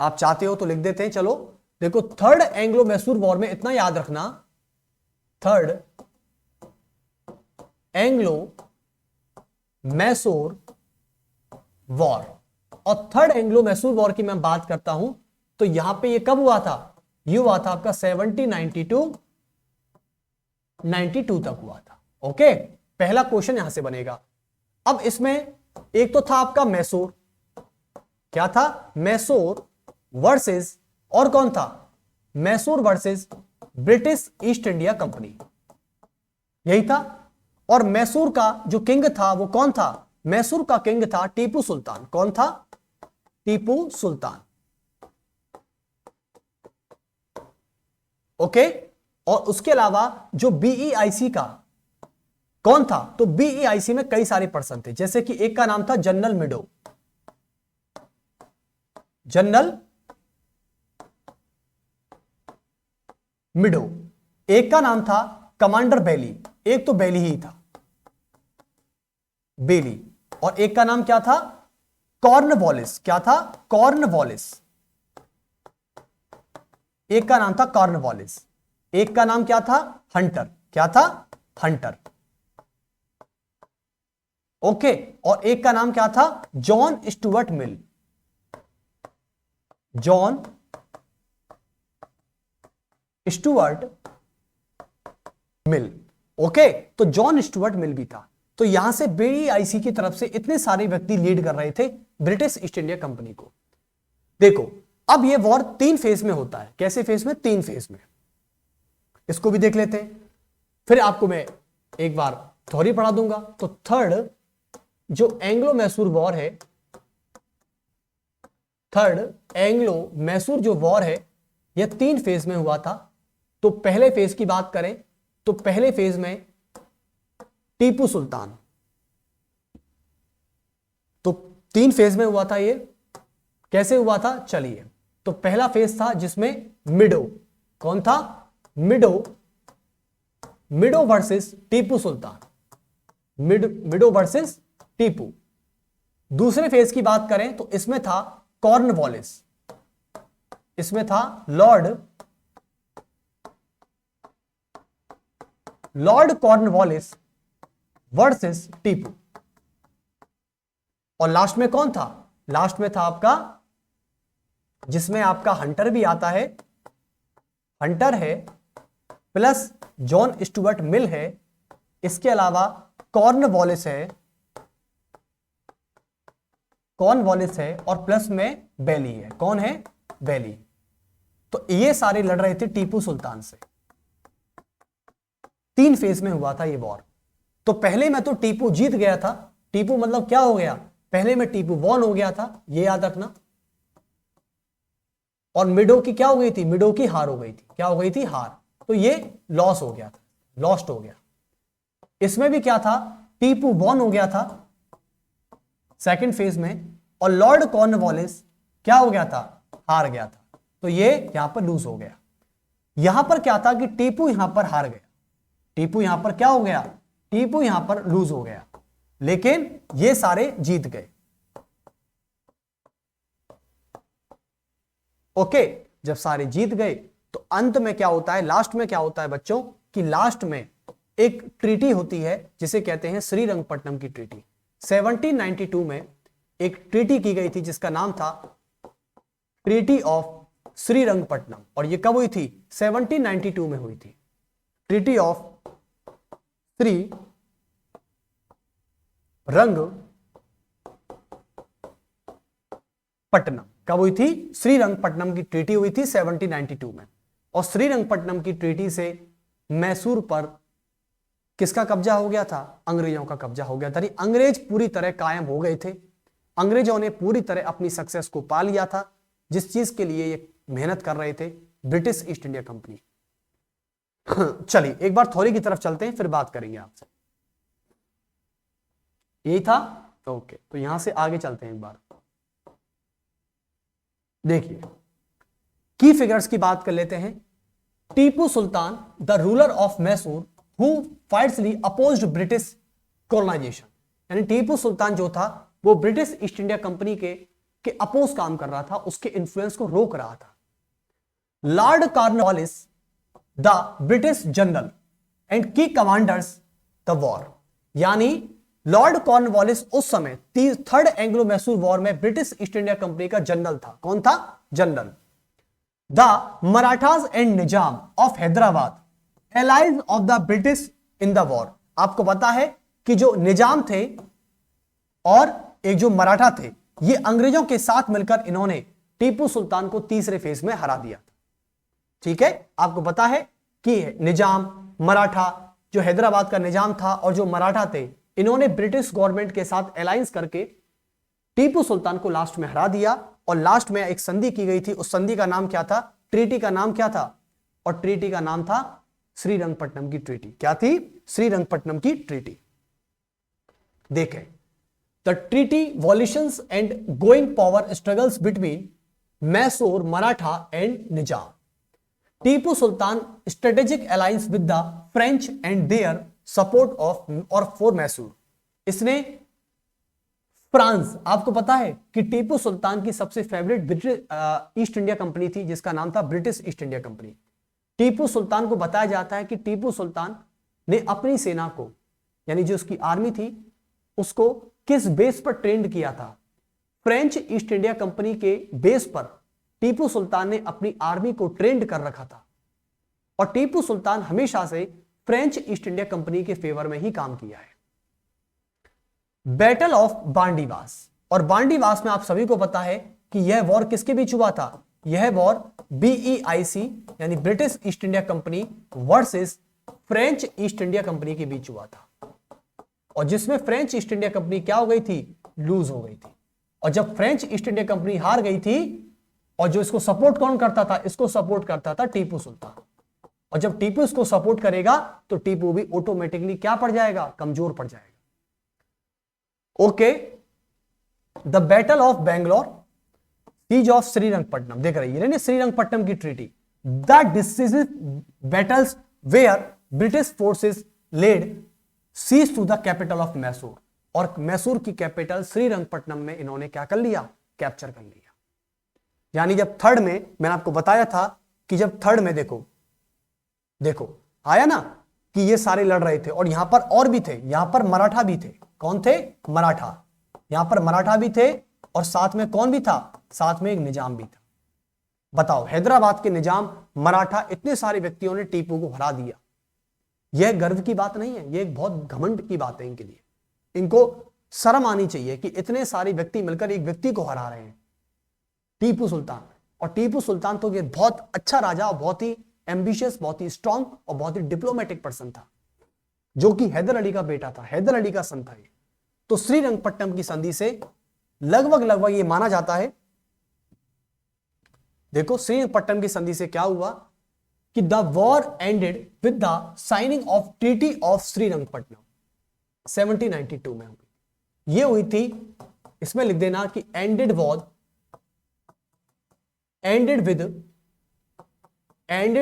आप चाहते हो तो लिख देते हैं। चलो देखो, थर्ड एंग्लो मैसूर वॉर में इतना याद रखना, थर्ड एंग्लो मैसूर वॉर, और थर्ड एंग्लो मैसूर वॉर की मैं बात करता हूं तो यहां पे ये कब हुआ था? ये हुआ था आपका 1792 तक हुआ था। ओके, पहला क्वेश्चन यहां से बनेगा। अब इसमें एक तो था आपका मैसूर, क्या था, मैसूर वर्सेस, और कौन था, Mysore versus British East India company, यही था। और मैसूर का जो किंग था वो कौन था, मैसूर का किंग था टीपू सुल्तान। कौन था, टीपू सुल्तान। ओके, और उसके अलावा जो बीईआईसी का कौन था, तो बीईआईसी में कई सारे पर्सन थे, जैसे कि एक का नाम था जनरल मिडो, जनरल मिडो, एक का नाम था कमांडर बेली, एक तो बेली ही था, बेली, और एक का नाम क्या था, कॉर्नवॉलिस। क्या था, कॉर्नवॉलिस, एक का नाम था कॉर्नवॉलिस, एक का नाम क्या था, हंटर। क्या था, हंटर। ओके, और एक का नाम क्या था, John Stuart Mill, John Stuart Mill. Okay, तो जॉन स्टुअर्ट मिल भी था। तो यहां से बीईआईसी की तरफ से इतने सारे व्यक्ति लीड कर रहे थे ब्रिटिश ईस्ट इंडिया कंपनी को। देखो, अब ये वॉर 3 फेज में होता है। कैसे फेज में, 3 फेज में। इसको भी देख लेते हैं, फिर आपको मैं एक बार थ्योरी पढ़ा दूंगा। तो थर्ड जो एंग्लो मैसूर वॉर है, थर्ड एंग्लो मैसूर जो वॉर है, यह 3 फेज में हुआ था। तो पहले फेज की बात करें तो पहले फेज में टीपू सुल्तान, तो 3 फेज में हुआ था ये। कैसे हुआ था, चलिए। तो पहला फेज था जिसमें मिडो, कौन था, मिडो, मिडो वर्सेस टीपू सुल्तान, मिडो वर्सेस टीपू। दूसरे फेज की बात करें तो इसमें था कॉर्नवॉलिस, इसमें था लॉर्ड कॉर्नवॉलिस वर्सेस टीपू। और लास्ट में कौन था, लास्ट में था आपका, जिसमें आपका हंटर भी आता है, हंटर है, प्लस जॉन स्टुअर्ट मिल है, इसके अलावा कॉर्नवॉलिस है, कॉर्नवॉलिस है, और प्लस में बेली है। कौन है, बेली। तो ये सारे लड़ रहे थे टीपू सुल्तान से। 3 फेज में हुआ था ये वॉर। तो पहले में तो टीपू जीत गया था। टीपू मतलब क्या हो गया, पहले में टीपू वॉन हो गया था, ये याद रखना। और मिडो की क्या हो गई थी, मिडो की हार हो गई थी। क्या हो गई थी, हार। तो ये लॉस हो गया था, लॉस्ट हो गया। इसमें भी क्या था, टीपू वॉन हो गया था सेकंड फेज में, और लॉर्ड कॉर्नवॉलिस क्या हो गया था, हार गया था। तो ये यहां पर लूज हो गया। यहां पर क्या था कि टीपू यहां पर हार गया, टीपू यहां पर क्या हो गया, टीपू यहां पर लूज हो गया, लेकिन ये सारे जीत गए। ओके, जब सारे जीत गए तो अंत में क्या होता है, लास्ट में क्या होता है बच्चों, कि लास्ट में एक ट्रीटी होती है जिसे कहते हैं श्रीरंगपट्टनम की ट्रीटी। 1792 में एक ट्रीटी की गई थी जिसका नाम था ट्रीटी ऑफ श्रीरंगपट्टनम। और ये कब हुई थी, 1792 में हुई थी, ट्रीटी ऑफ श्रीरंगपट्टनम। कब हुई थी, श्रीरंगपट्टनम की ट्रीटी हुई थी 1792 में। और श्रीरंगपट्टनम की ट्रीटी से मैसूर पर किसका कब्जा हो गया था, अंग्रेजों का कब्जा हो गया था। अंग्रेज पूरी तरह कायम हो गए थे, अंग्रेजों ने पूरी तरह अपनी सक्सेस को पा लिया था, जिस चीज के लिए ये मेहनत कर रहे थे ब्रिटिश ईस्ट इंडिया कंपनी। चलिए एक बार थ्योरी की तरफ चलते हैं, फिर बात करेंगे आपसे। यही था, ओके। तो यहां से आगे चलते हैं एक बार। देखिए की फिगर्स की बात कर लेते हैं। Tipu Sultan the ruler of Mysore who fiercely opposed British colonization, यानी टीपू सुल्तान जो था वो ब्रिटिश ईस्ट इंडिया कंपनी के अपोज काम कर रहा था, उसके इन्फ्लुएंस को रोक रहा था। Lord Cornwallis the British general and की कमांडर्स द वॉर, यानी लॉर्ड कॉर्नवालिस उस समय थर्ड एंग्लो मैसूर वॉर में ब्रिटिश ईस्ट इंडिया कंपनी का जनरल था। कौन था, general. The Marathas and Nizam of Hyderabad allies of the British in the war. आपको पता है कि जो निजाम थे और एक जो मराठा थे, ये अंग्रेजों के साथ मिलकर इन्होंने टीपू सुल्तान को तीसरे फेज में हरा दिया था। ठीक है, आपको पता है कि निजाम, मराठा, जो हैदराबाद का निजाम था और जो मराठा थे, इन्होंने ब्रिटिश गवर्नमेंट के साथ अलायंस करके टीपू सुल्तान को लास्ट में हरा दिया। और लास्ट में एक संधि की गई थी, उस संधि का नाम क्या था? ट्रीटी का नाम क्या था? और ट्रीटी का नाम था श्रीरंगपट्टनम की ट्रीटी। क्या थी? श्रीरंगपट्टनम की ट्रीटी। देखें, the treaty evolutions and going power struggles between Mysore, Maratha and Nizam. Tipu Sultan strategic alliance with the French and their support of और फॉर मैसूर। इसने फ्रांस, आपको पता है कि टीपू सुल्तान की सबसे favourite British East India company थी जिसका नाम था British East India company. Tipu Sultan को बताया जाता है कि टीपू सुल्तान ने अपनी सेना को, यानी जो उसकी आर्मी थी, उसको किस बेस पर ट्रेंड किया था? फ्रेंच ईस्ट इंडिया कंपनी के बेस पर टीपू सुल्तान ने अपनी आर्मी को ट्रेंड कर रखा था। और टीपू सुल्तान हमेशा से फ्रेंच ईस्ट इंडिया कंपनी के फेवर में ही काम किया है। बैटल ऑफ बांडीवास, और बांडीवास में आप सभी को पता है कि यह वॉर किसके बीच हुआ था? यह वॉर BEIC यानी British East India company versus French east India company के बीच हुआ था। और जिसमें फ्रेंच ईस्ट इंडिया कंपनी क्या हो गई थी? लूज हो गई थी। और जब फ्रेंच ईस्ट इंडिया कंपनी हार गई थी, और जो इसको सपोर्ट कौन करता था? इसको सपोर्ट करता था टीपू सुल्तान। और जब टीपू इसको सपोर्ट करेगा तो टीपू भी ऑटोमेटिकली क्या पड़ जाएगा? कमजोर पड़ जाएगा। Okay, the battle of Bangalore, siege of Srirangapatnam. देख रही है श्रीरंगपट्टनम की treaty, the decisive battles where British forces led siege to the capital of Mysore. और मैसूर की कैपिटल श्रीरंगपट्टनम में इन्होंने क्या कर लिया? कैप्चर कर लिया। यानी जब थर्ड में, मैंने आपको बताया था कि जब थर्ड में देखो आया ना कि ये सारे लड़ रहे थे, और यहां पर और भी थे, यहां पर मराठा भी थे। कौन थे? मराठा। यहां पर मराठा भी थे, और साथ में कौन भी था? साथ में एक निजाम भी था। बताओ, हैदराबाद के निजाम, मराठा, इतने सारे व्यक्तियों ने टीपू को हरा दिया। यह गर्व की बात नहीं है, यह एक बहुत घमंड की बात है इनके लिए। इनको शर्म आनी चाहिए कि इतने सारे व्यक्ति मिलकर एक व्यक्ति को हरा रहे हैं, टीपू सुल्तान। और टीपू सुल्तान तो ये बहुत अच्छा राजा, बहुत ही एम्बिशियस, बहुत ही स्ट्रांग और बहुत ही डिप्लोमेटिक पर्सन था, जो कि हैदर अली का बेटा था, हैदर अली का सन था ये। तो श्रीरंगपट्टनम की संधि से लगभग ये माना जाता है, देखो श्रीरंगपट्टनम की संधि से क्या हुआ कि the war ended with the signing of treaty of Srirangapatnam 1792 में हुई। ये हुई थी, इसमें लिख देना कि ended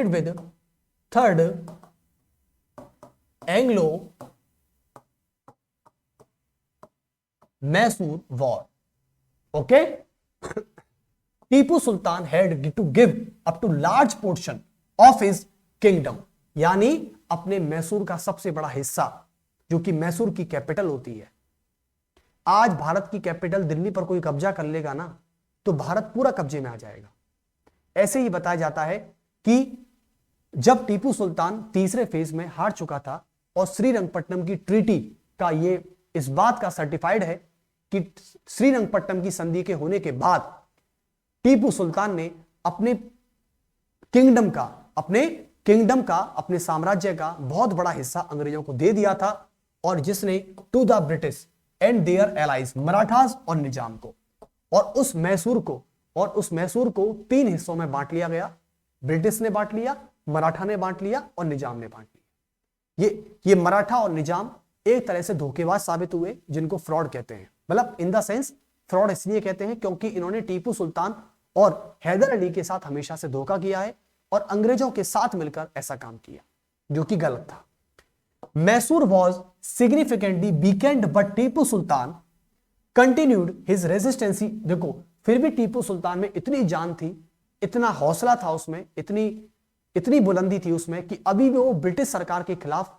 with third Anglo Mysore war. Okay, Tipu Sultan had to give up to large portion of his kingdom, यानी अपने मैसूर का सबसे बड़ा हिस्सा, जो कि मैसूर की कैपिटल होती है। आज भारत की कैपिटल दिल्ली पर कोई कब्जा कर लेगा ना, तो भारत पूरा कब्जे में आ जाएगा। ऐसे ही बताया जाता है कि जब टीपू सुल्तान तीसरे फेज में हार चुका था, और श्रीरंगपट्टनम की ट्रीटी का ये इस बात का सर्टिफाइड है कि श्रीरंगपट्टनम की संधि के होने के बाद टीपू सुल्तान ने अपने किंगडम का, अपने साम्राज्य का बहुत बड़ा हिस्सा अंग्रेजों को दे दिया था, और जिसने to the British and their allies Marathas और निजाम को, और उस मैसूर को 3 हिस्सों में बांट लिया गया। ब्रिटिश ने बांट लिया, मराठा ने बांट लिया और निजाम ने बांट लिया। ये मराठा और निजाम एक तरह से धोखेबाज साबित हुए, जिनको फ्रॉड कहते हैं। मतलब इन द सेंस फ्रॉड इसलिए कहते हैं क्योंकि इन्होंने टीपू सुल्तान और हैदर अली के साथ हमेशा से धोखा किया है, और अंग्रेजों के साथ मिलकर ऐसा काम किया, जो कि गलत था। Mysore was significantly weekend, but Tipu Sultan continued his resistancy. देखो, फिर भी टीपू सुल्तान में इतनी जान थी, इतना हौसला था उसमें, इतनी बुलंदी थी उसमें, कि अभी भी वो ब्रिटिश सरकार के खिलाफ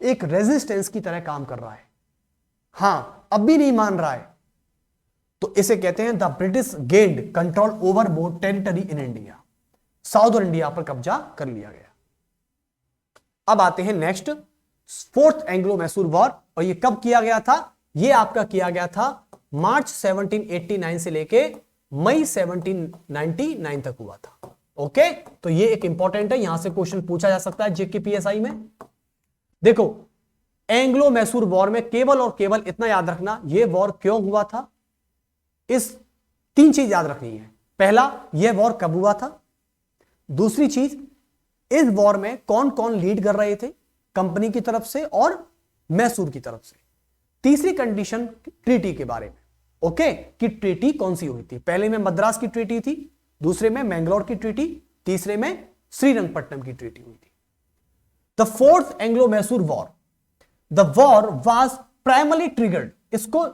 एक रेजिस्टेंस की तरह काम कर रहा है। हां, अब भी नहीं मान रहा है। तो इसे कहते हैं the British gained control over more territory in India. Southern India पर कब्जा कर लिया गया। अब आते हैं next, fourth Anglo Mysore war, और ये कब किया गया था? ये आपका किया गया था मार्च 1789 से लेके मई 1799 तक हुआ था। ओके, तो ये एक इंपॉर्टेंट है, यहां से क्वेश्चन पूछा जा सकता है जेके पीएसआई में। देखो, एंग्लो मैसूर वॉर में केवल और केवल इतना याद रखना, यह वॉर क्यों हुआ था, इस 3 चीज याद रखनी है। पहला, यह वॉर कब हुआ था। दूसरी चीज, इस वॉर में कौन कौन लीड कर रहे थे, कंपनी की तरफ से और मैसूर की तरफ से। तीसरी कंडीशन, ट्रीटी के बारे में। ओके, कि ट्रीटी कौन सी हुई थी। पहले में मद्रास की ट्रीटी थी, दूसरे में मैंगलोर की ट्रीटी, तीसरे में श्रीरंगपट्टनम की ट्रीटी हुई थी। The fourth Anglo Mysore war, the war was primarily triggered, इसको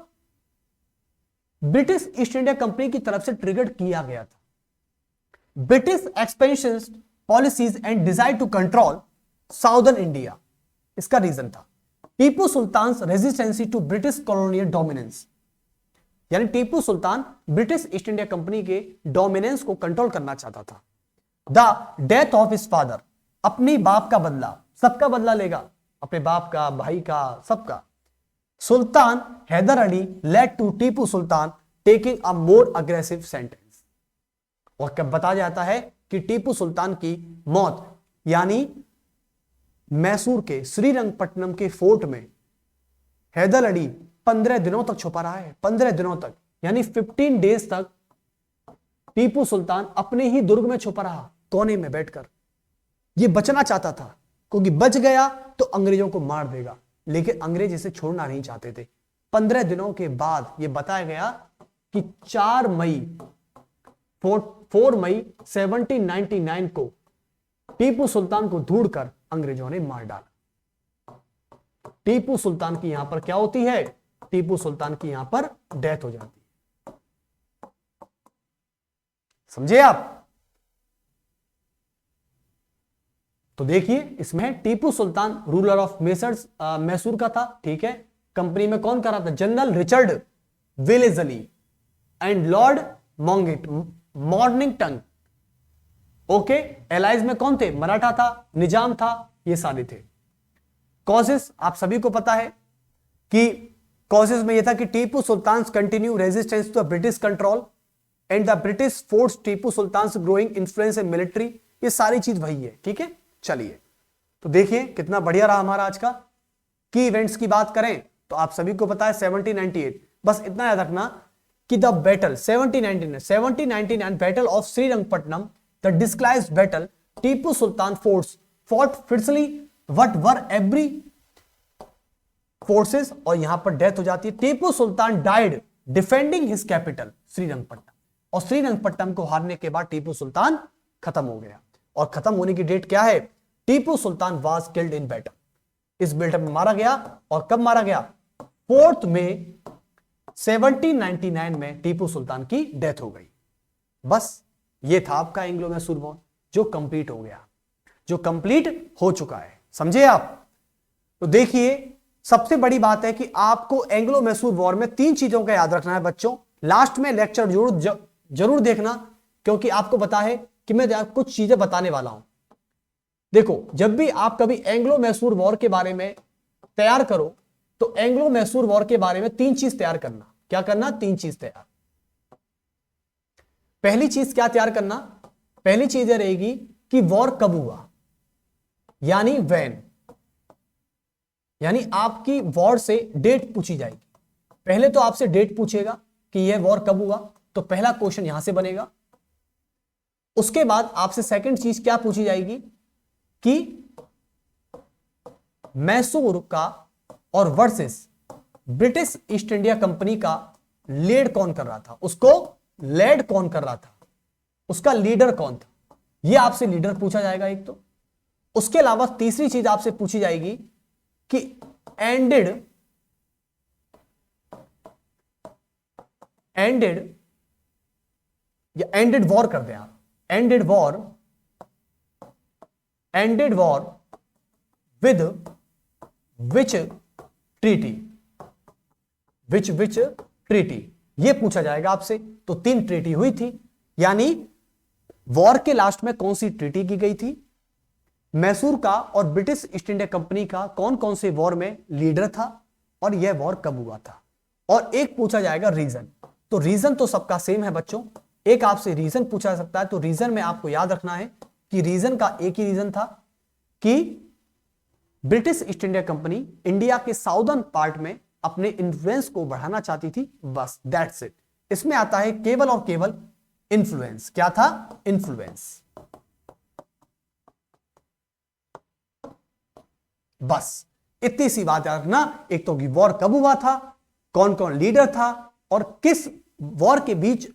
ब्रिटिश ईस्ट इंडिया कंपनी की तरफ से ट्रिगर्ड किया गया था। British expansion policies and desire to control southern India, इसका रीजन था। Tipu Sultan resistance to British colonial dominance, यानी Tipu Sultan British East India company के डोमिनेंस को कंट्रोल करना चाहता था। The death of his father, अपनी बाप का बदला, सबका बदला लेगा, अपने बाप का, भाई का, सबका। Sultan Hyder Ali led to Tipu Sultan taking a more aggressive sentence, और कब बताया जाता है कि टीपू सुल्तान की मौत, यानी मैसूर के श्रीरंगपट्टनम के फोर्ट में हैदर अली 15 दिनों तक छुपा रहा है। 15 दिनों तक, यानी 15 डेज तक टीपू सुल्तान अपने ही दुर्ग में छुपा रहा, कोने में बैठकर। यह बचना चाहता था, क्योंकि बच गया तो अंग्रेजों को मार देगा, लेकिन अंग्रेज इसे छोड़ना नहीं चाहते थे। 15 दिनों के बाद यह बताया गया कि 4 मई 1799 को टीपू सुल्तान को ढूंढकर अंग्रेजों ने मार डाला। टीपू सुल्तान की यहां पर क्या होती है? टीपू सुल्तान की यहां पर डेथ हो जाती है। समझे आप? तो देखिए, इसमें टीपू सुल्तान रूलर ऑफ मैसूर का था, ठीक है। कंपनी में कौन कर रहा था? General Richard Wellesley and Lord Mornington. Okay, allies में कौन थे? मराठा था, निजाम था, ये सारे थे। कॉजेस आप सभी को पता है कि कॉजेस में यह था कि Tipu Sultan continue resistance to British control and the British force Tipu Sultan growing influence in military, ये सारी चीज वही है, ठीक है। चलिए, तो देखिए कितना बढ़िया रहा हमारा आज का। की इवेंट्स की बात करें तो आप सभी को पता है 1798, बस इतना याद रखना कि the battle 1799 battle of Srirangapatnam, the डिस्क्लाइज्ड battle, Tipu Sultan force fought fiercely what were every forces, और यहां पर डेथ हो जाती है। Tipu Sultan died defending his capital Srirangapatnam, और श्रीरंगपट्टनम को हारने के बाद टीपू सुल्तान खत्म हो गया। और खत्म होने की डेट क्या है? टीपू सुल्तान वाज किल्ड इन बैटल, इस बैटल में मारा गया। और कब मारा गया? 4 मई 1799 में टीपू सुल्तान की डेथ हो गई। बस ये था आपका एंग्लो मैसूर वॉर, जो कंप्लीट हो गया, जो कंप्लीट हो चुका है। समझे आप? तो देखिए, सबसे बड़ी बात है कि आपको एंग्लो मैसूर वॉर में 3 चीजों का याद रखना है बच्चों। लास्ट में लेक्चर जरूर देखना, क्योंकि आपको पता है कि मैं कुछ चीजें बताने वाला हूं। देखो, जब भी आप कभी एंग्लो मैसूर वॉर के बारे में तैयार करो, तो एंग्लो मैसूर वॉर के बारे में 3 चीज तैयार करना। क्या करना? 3 चीज तैयार। पहली चीज क्या तैयार करना? पहली चीज यह रहेगी कि वॉर कब हुआ, यानी व्हेन, यानी आपकी वॉर से डेट पूछी जाएगी। पहले तो आपसे डेट पूछेगा कि यह वॉर कब हुआ, तो पहला क्वेश्चन यहां से बनेगा। उसके बाद आपसे सेकंड चीज क्या पूछी जाएगी कि मैसूर का और versus British East India company का लीड कौन कर रहा था, उसको लेड कौन कर रहा था, उसका लीडर कौन था, यह आपसे लीडर पूछा जाएगा एक तो। उसके अलावा तीसरी चीज आपसे पूछी जाएगी कि एंडेड वॉर कर दें आप, ended war with which treaty, यह पूछा जाएगा आपसे। तो 3 ट्रीटी हुई थी, यानी वॉर के लास्ट में कौन सी ट्रीटी की गई थी, मैसूर का और ब्रिटिश ईस्ट इंडिया कंपनी का कौन कौन से वॉर में लीडर था, और यह वॉर कब हुआ था। और एक पूछा जाएगा रीजन। तो रीजन तो सबका सेम है बच्चों, एक आपसे रीजन पूछा जा सकता है। तो रीजन में आपको याद रखना है कि रीजन का एक ही रीजन था कि British East India company India के साउदर्न पार्ट में अपने इन्फ्लुएंस को बढ़ाना चाहती थी, बस दैट्स इट। इसमें आता है केवल और केवल इन्फ्लुएंस। क्या था? इन्फ्लुएंस। बस इतनी सी बात याद रखना, एक तो वॉर कब हुआ था, कौन कौन लीडर था, और किस वॉर के बीच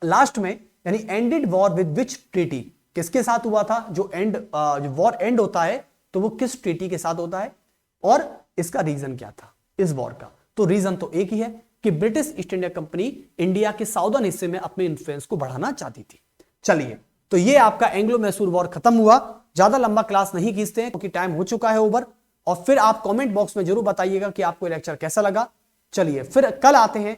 लास्ट में यानी ended war with which treaty, किसके साथ हुआ था, जो वॉर एंड होता है तो वो किस ट्रीटी के साथ होता है, और इसका रीजन क्या था इस वॉर का। तो रीजन तो एक ही है कि British East India company India के साउदर्न हिस्से में अपने इन्फ्लुएंस को बढ़ाना चाहती थी। चलिए, तो ये आपका एंग्लो मैसूर वॉर खत्म हुआ। ज्यादा लंबा क्लास नहीं खींचते हैं क्योंकि टाइम हो चुका है ओवर। और फिर आप कमेंट बॉक्स में जरूर बताइएगा कि आपको लेक्चर कैसा लगा। चलिए फिर कल आते हैं।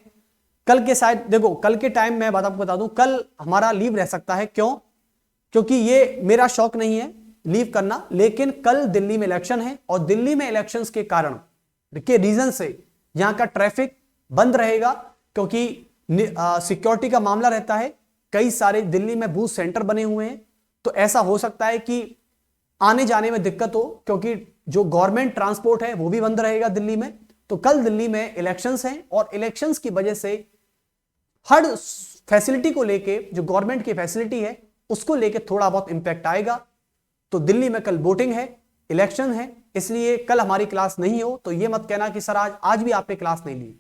कल के शायद देखो, कल के टाइम मैं आपको बता दूं, कल हमारा लीव रह सकता है। क्यों? क्योंकि ये मेरा शौक नहीं है लीव करना, लेकिन कल दिल्ली में इलेक्शन है और दिल्ली में इलेक्शंस के कारण के रीजन से यहां का ट्रैफिक बंद रहेगा, क्योंकि सिक्योरिटी का मामला रहता है। कई सारे दिल्ली में बूथ सेंटर बने हुए हैं, तो ऐसा हो सकता है कि आने जाने में दिक्कत हो, क्योंकि जो गवर्नमेंट ट्रांसपोर्ट है वो भी बंद रहेगा दिल्ली में। तो कल दिल्ली में इलेक्शंस हैं और इलेक्शंस की वजह से हर फैसिलिटी को लेके, जो गवर्नमेंट की फैसिलिटी है उसको लेके थोड़ा बहुत इंपैक्ट आएगा। तो दिल्ली में कल वोटिंग है, इलेक्शन है, इसलिए कल हमारी क्लास नहीं हो तो ये मत कहना कि सर आज भी आपने क्लास नहीं ली,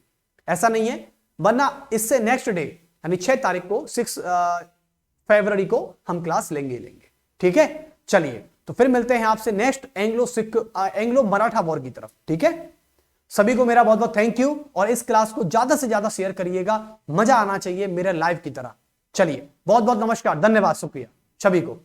ऐसा नहीं है। वरना इससे नेक्स्ट डे यानी 6 तारीख को 6 फरवरी को हम क्लास लेंगे। ठीक है, चलिए तो फिर मिलते हैं आपसे नेक्स्ट एंग्लो मराठा वॉर की तरफ। ठीक है, सभी को मेरा बहुत बहुत थैंक यू, और इस क्लास को ज्यादा से ज्यादा शेयर करिएगा, मजा आना चाहिए मेरे लाइव की तरह। चलिए, बहुत बहुत नमस्कार, धन्यवाद, शुक्रिया सभी को।